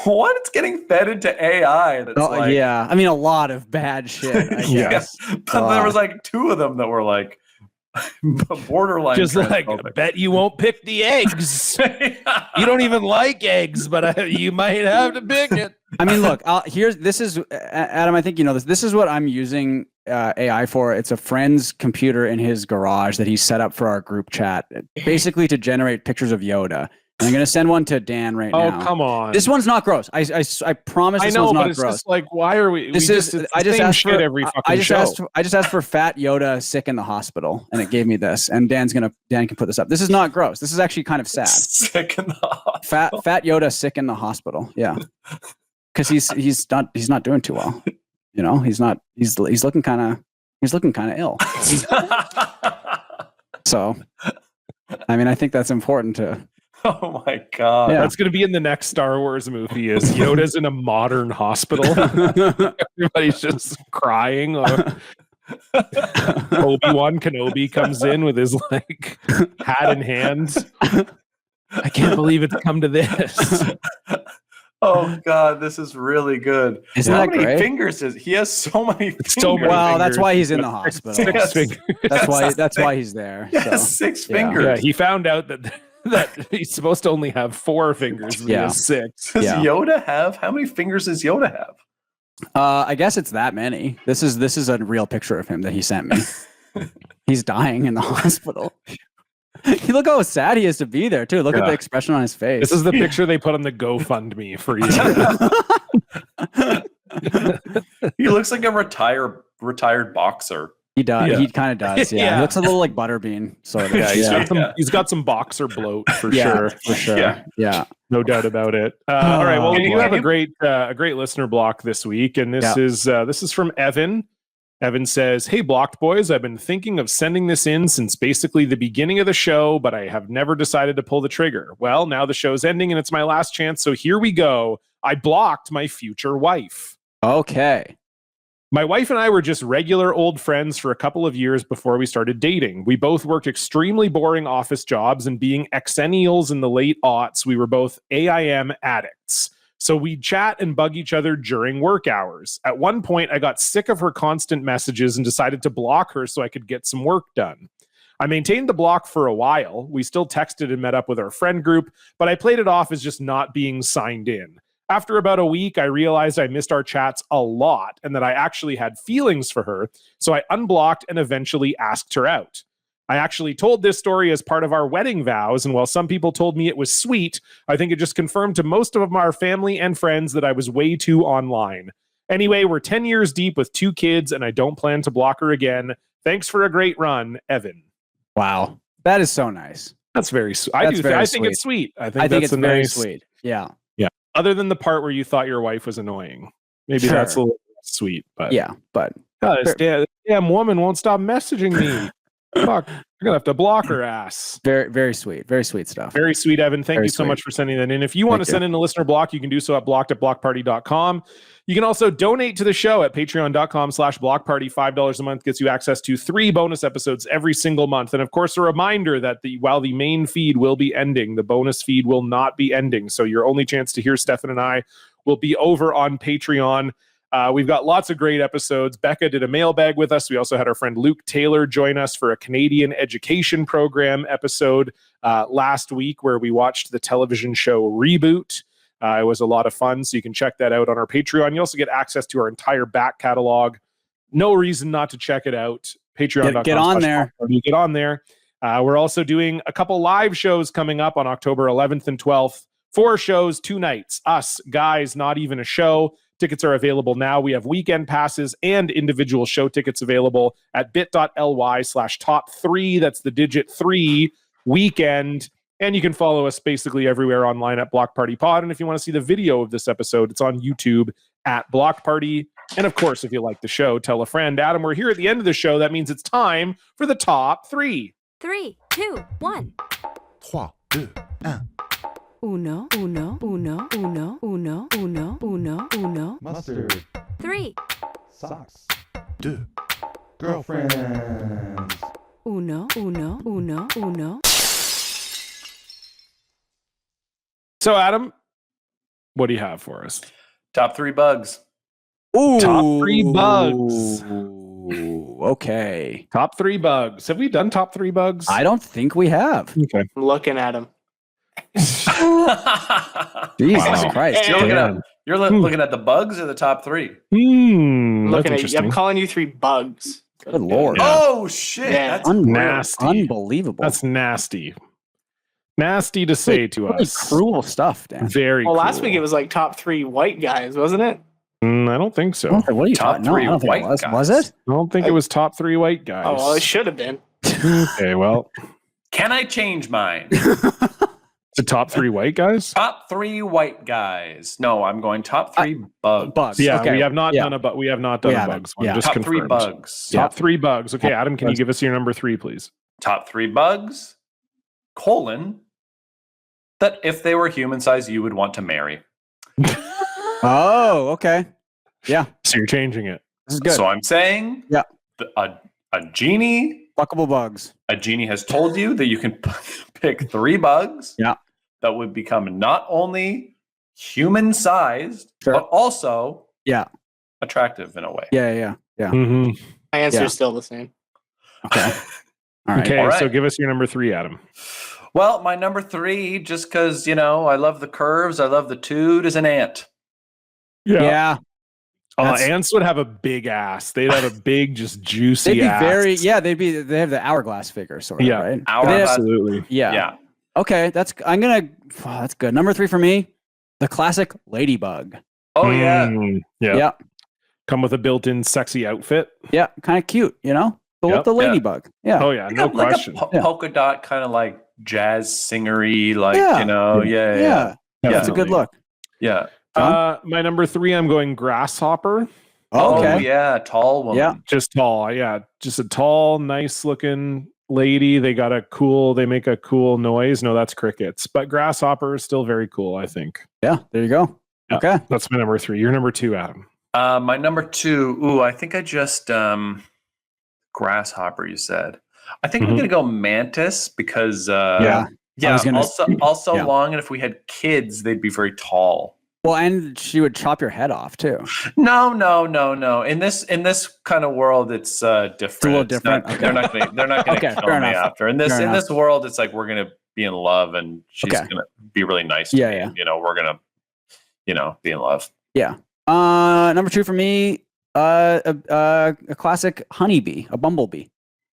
what? It's getting fed into AI. That's yeah. I mean, a lot of bad shit, I guess. But there was like 2 of them that were like, Borderline. Just like, transphobic. bet you won't pick the eggs. You don't even like eggs, but you might have to pick it. I mean, look, this is Adam. I think you know this. This is what I'm using AI for. It's a friend's computer in his garage that he set up for our group chat, basically to generate pictures of Yoda. And I'm gonna send one to Dan right now. Oh, come on. This one's not gross. I promise. This one's not but it's gross. just like, why are we? This it's I the just same asked shit for every fucking I just show. asked for fat Yoda sick in the hospital, and it gave me this. And Dan can put this up. This is not gross. This is actually kind of sad. Sick in the hospital. Fat Yoda sick in the hospital. Yeah, because he's not doing too well. You know, he's looking kind of ill. So, I mean, I think that's important to. Oh my god. Yeah. That's going to be in the next Star Wars movie. Is Yoda's in a modern hospital? Everybody's just crying. Obi-Wan Kenobi comes in with his like hat in hand. I can't believe it's come to this. Oh god, this is really good. Isn't How that many great? fingers is he? Has so many. So fingers. Well, that's fingers. why he's in the hospital. Six Yes. fingers. That's why he's there. He has So, 6 yeah. fingers. Yeah, he found out that he's supposed to only have 4 fingers, but he Yeah. has 6. Does Yeah. Yoda have? How many fingers does Yoda have? I guess it's that many. This is a real picture of him that he sent me. He's dying in the hospital. You look how sad he is to be there too. Look at the expression on his face. This is the picture they put on the GoFundMe for you. He looks like a retired boxer. He does. Yeah. He kind of does. Yeah. Yeah. He looks a little like Butterbean. Sort of. Yeah, he's got some boxer bloat for sure. For sure. Yeah. Yeah. No doubt about it. All right. Well, we do boy. have a great listener block this week, and this is from Evan. Evan says, "Hey, Blocked Boys, I've been thinking of sending this in since basically the beginning of the show, but I have never decided to pull the trigger. Well, now the show's ending and it's my last chance, so here we go. I blocked my future wife. Okay. My wife and I were just regular old friends for a couple of years before we started dating. We both worked extremely boring office jobs, and being exennials in the late aughts, we were both AIM addicts. So we'd chat and bug each other during work hours. At one point, I got sick of her constant messages and decided to block her so I could get some work done. I maintained the block for a while. We still texted and met up with our friend group, but I played it off as just not being signed in. After about a week, I realized I missed our chats a lot and that I actually had feelings for her, so I unblocked and eventually asked her out. I actually told this story as part of our wedding vows, and while some people told me it was sweet, I think it just confirmed to most of our family and friends that I was way too online. Anyway, we're 10 years deep with 2 kids, and I don't plan to block her again. Thanks for a great run, Evan." Wow. That is so nice. That's very sweet. I think it's sweet. I think it's that's very nice, sweet. Yeah. Yeah. Other than the part where you thought your wife was annoying. Maybe that's a little sweet, but Yeah. But this damn woman won't stop messaging me. Fuck. I'm gonna have to block her ass. very, very sweet. Very sweet stuff. Very sweet, Evan. Thank Very you so sweet. much for sending that in. If you want to Thank send in a listener block, you can do so at blocked@blockparty.com. You can also donate to the show at patreon.com/blockparty. $5 a month gets you access to 3 bonus episodes every single month. And of course, a reminder that while the main feed will be ending, the bonus feed will not be ending. So your only chance to hear Stefan and I will be over on Patreon. We've got lots of great episodes. Becca did a mailbag with us. We also had our friend Luke Taylor join us for a Canadian education program episode last week where we watched the television show Reboot. It was a lot of fun, so you can check that out on our Patreon. You also get access to our entire back catalog. No reason not to check it out. Patreon.com. Get on there. Get on there. We're also doing a couple live shows coming up on October 11th and 12th. 4 shows, 2 nights. Us, guys, not even a show. Tickets are available now. We have weekend passes and individual show tickets available at bit.ly/top3. That's the digit 3 weekend. And you can follow us basically everywhere online at Block Party Pod. And if you want to see the video of this episode, it's on YouTube at Block Party. And of course, if you like the show, tell a friend. Adam, we're here at the end of the show. That means it's time for the top 3. 3, 2, 1. 3, 2, 1. Uno, uno, uno, uno, uno, uno, uno, uno. Mustard. 3. Socks. 2. Girlfriends. Uno, uno, uno, uno. So, Adam, what do you have for us? Top 3 bugs. Ooh. Top 3 bugs. okay. Top 3 bugs. Have we done top 3 bugs? I don't think we have. Okay. I'm looking at him. Jesus Wow. Christ. You're looking at the bugs or the top 3? Looking That's at you. interesting. I'm calling you 3 bugs. Good Lord. Yeah. Oh shit! Yeah. That's Nasty. Unbelievable. That's nasty. Nasty to say to really us. cruel stuff, Dan. Very Well, last cruel. week it was like top 3 white guys, wasn't it? I don't think so. What are you Top talking? No, 3 I don't think white it was. guys. Was it? I don't think it was top 3 white guys. Oh, well, it should have been. Okay, well, Can I change mine? the top 3 white guys? Top 3 white guys. No, I'm going top 3 bugs. Bugs. Yeah, Okay. we have not Yeah. done a we have not done We a haven't. bugs one. Yeah. Just Top 3 confirmed. bugs. Top 3 bugs. Okay, Adam, can you give us your number 3, please? Top 3 bugs, colon, that if they were human size, you would want to marry. Oh, okay. Yeah, So you're changing it. this is good. So I'm saying, Yeah. a genie, Fuckable bugs. a genie has told you that you can pick 3 bugs. Yeah. That would become not only human sized, Sure. but also Yeah. attractive in a way. Yeah. Mhm. My answer Yeah. is still the same. Okay. All right. Okay, All right. so give us your number 3, Adam. Well, my number 3, just because, I love the curves, I love the toot, is an ant. Yeah. That's- Ants would have a big ass. They'd have a big, just juicy They'd be ass. they have the hourglass figure sort of, Yeah. right? Hourglass. Absolutely. Yeah. Yeah. Okay, that's good. Number 3 for me, the classic ladybug. Oh, yeah. Yeah. Yeah. Come with a built-in sexy outfit. Yeah, kind of cute, Go Yep. with the ladybug. Yeah. Oh yeah, no Like a question. Yeah. polka dot kind of like jazz singery, like, Yeah. yeah. That's a good Definitely. look. Yeah. My number 3, I'm going grasshopper. Oh, Okay. yeah. Tall woman. Yeah. Just tall. Yeah. Just a tall, nice looking lady. They make a cool noise. No, that's crickets. But grasshopper is still very cool, I think. Yeah, there you go. Yeah. Okay. That's my number 3. Your number 2, Adam. My number 2, I think I just grasshopper, you said. I think I'm Mhm. gonna go mantis because Yeah. I was gonna- also yeah. long, and if we had kids, they'd be very tall. Well, and she would chop your head off too. No. In this kind of world, it's different. It's a little It's different? not- Okay. They're not gonna Okay, kill fair me enough. after. In Fair enough. this world, it's like we're gonna be in love, and she's Okay. gonna be really nice to Yeah, me. yeah. And, we're gonna, be in love. Yeah. Number 2 for me, a classic honeybee, a bumblebee.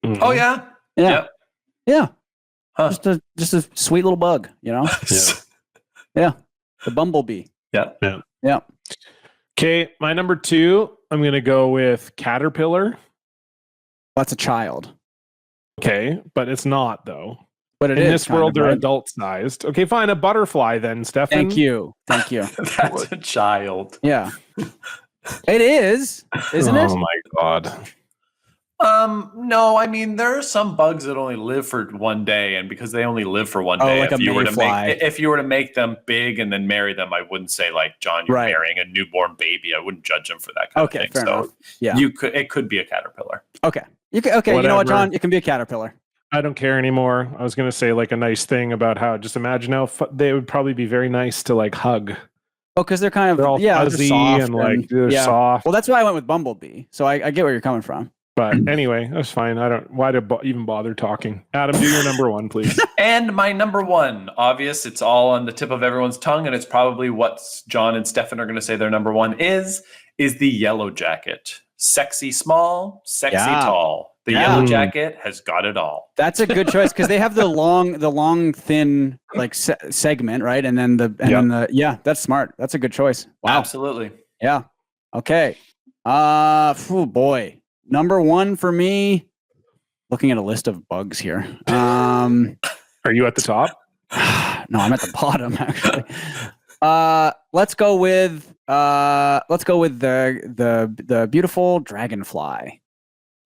Mhm. Oh yeah. Yeah. Yep. Yeah. Huh. Just a sweet little bug, Yeah. Yeah. The bumblebee. Yeah. Yeah. Okay, my number 2, I'm gonna go with caterpillar. That's a child. Okay, but it's not though. But it In is this kind world, of, they're right? adult sized. Okay, fine, a butterfly then, Stefan. Thank you. That's a child. Yeah. It is, isn't it? Oh my god. No, I mean there are some bugs that only live for one day, and because they only live for one Oh, day, like a if you were to mayfly. make them big and then marry them, I wouldn't say like, John, you're Right. marrying a newborn baby. I wouldn't judge them for that kind Okay, of fair thing. enough. Yeah. It could be a caterpillar. Okay. You know what, Whatever. John? It can be a caterpillar. I don't care anymore. I was gonna say like a nice thing about how just imagine how they would probably be very nice to like hug. Oh, because they're kind of They're all fuzzy soft and like they're soft. Well, that's why I went with bumblebee. So I get where you're coming from. But anyway, that's fine. I don't. Why even bother talking? Adam, do your number 1, please. And my number 1, obvious, it's all on the tip of everyone's tongue, and it's probably what John and Stefan are going to say their number 1 is the yellow jacket. Sexy small, sexy Yeah. tall. The Yeah. yellow jacket has got it all. That's a good choice because they have the long, thin like segment, right? And then that's smart. That's a good choice. Wow. Absolutely. Yeah. Okay. Oh boy. Number 1 for me. Looking at a list of bugs here. Are you at the top? No, I'm at the bottom actually. Let's go with the beautiful dragonfly.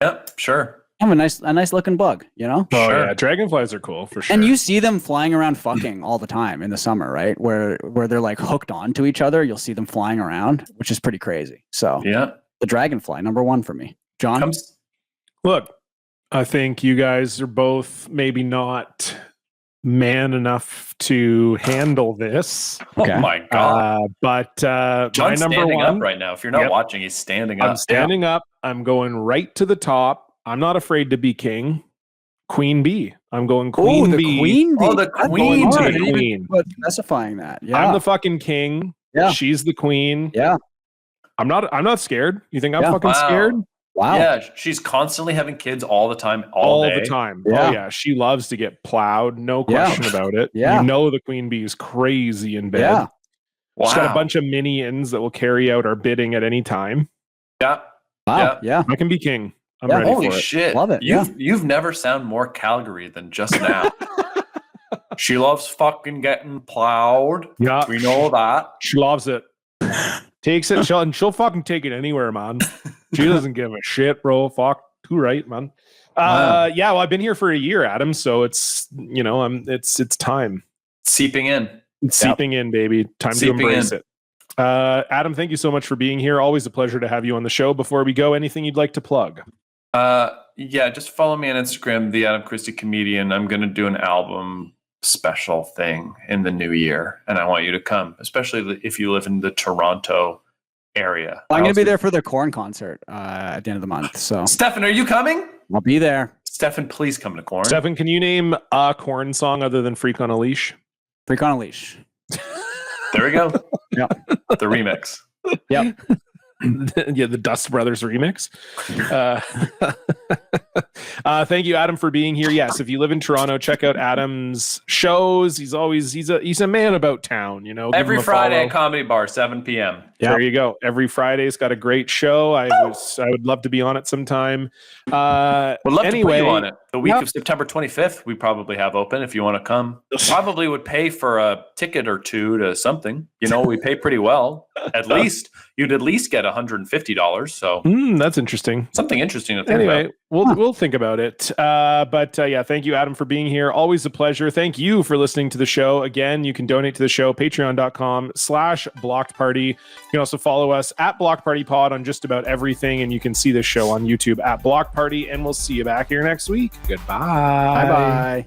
Yep, sure. Have a nice looking bug, Oh Sure. yeah, dragonflies are cool for sure. And you see them flying around fucking all the time in the summer, right? Where they're like hooked onto each other. You'll see them flying around, which is pretty crazy. So Yeah. the dragonfly, number 1 for me. John? Look, I think you guys are both maybe not man enough to handle this. Okay. Oh my God. But my John's number standing 1, up right now. If you're not Yep. watching, he's standing up. I'm standing up. I'm going right to the top. I'm not afraid to be king. Queen Bee. I'm going Queen Bee. Queen Bee. Oh, the That's Queen hard. Bee. I didn't even Queen. think about specifying that. Yeah. I'm the fucking king. Yeah. She's the queen. Yeah. I'm not scared. You think I'm Yeah. fucking Wow. scared? Wow. Yeah, she's constantly having kids all the time, all day. The time. Yeah. Oh yeah, she loves to get plowed. No Yeah. question about it. Yeah. You know the queen bee is crazy in bed. Yeah. She's got a Wow. bunch of minions that will carry out our bidding at any time. Yeah. Wow. Yeah. I can be king. I'm Yeah. ready Holy for it. shit. Love it, You've never sound more Calgary than just now. She loves fucking getting plowed. Yeah. We know that. She loves it. Takes it. She'll fucking take it anywhere, man. She doesn't give a shit, bro. Fuck. Too right, man. Wow. Yeah. Well, I've been here for a year, Adam. So it's it's time. Seeping in. It's seeping in, baby. Time Seeping to embrace in. it. Adam, thank you so much for being here. Always a pleasure to have you on the show. Before we go, anything you'd like to plug? Yeah, just follow me on Instagram, the Adam Christie Comedian. I'm going to do an album special thing in the new year, and I want you to come, especially if you live in the Toronto area. I'm going to be there for the Korn concert at the end of the month. So, Stefan, are you coming? I'll be there. Stefan, please come to Korn. Stefan, can you name a Korn song other than Freak on a Leash? Freak on a Leash. There we go. Yeah. The remix. Yep. Yeah, the Dust Brothers remix. Thank you, Adam, for being here. Yes, if you live in Toronto, check out Adam's shows. He's a man about town. You know, give Every him a Friday follow. at Comedy Bar, 7 p.m. There you go. Every Friday's got a great show. I would love to be on it sometime. Would love to put anyway, you on it. The week of September 25th, we probably have open if you want to come. Probably would pay for a ticket or two to something. You know, we pay pretty well. You'd at least get $150. So that's interesting. Something interesting to think Anyway, about. we'll think about it. But yeah, thank you, Adam, for being here. Always a pleasure. Thank you for listening to the show. Again, you can donate to the show, patreon.com/blockedparty. You can also follow us at Block Party Pod on just about everything, and you can see the show on YouTube at Block Party. And we'll see you back here next week. Goodbye. Bye bye.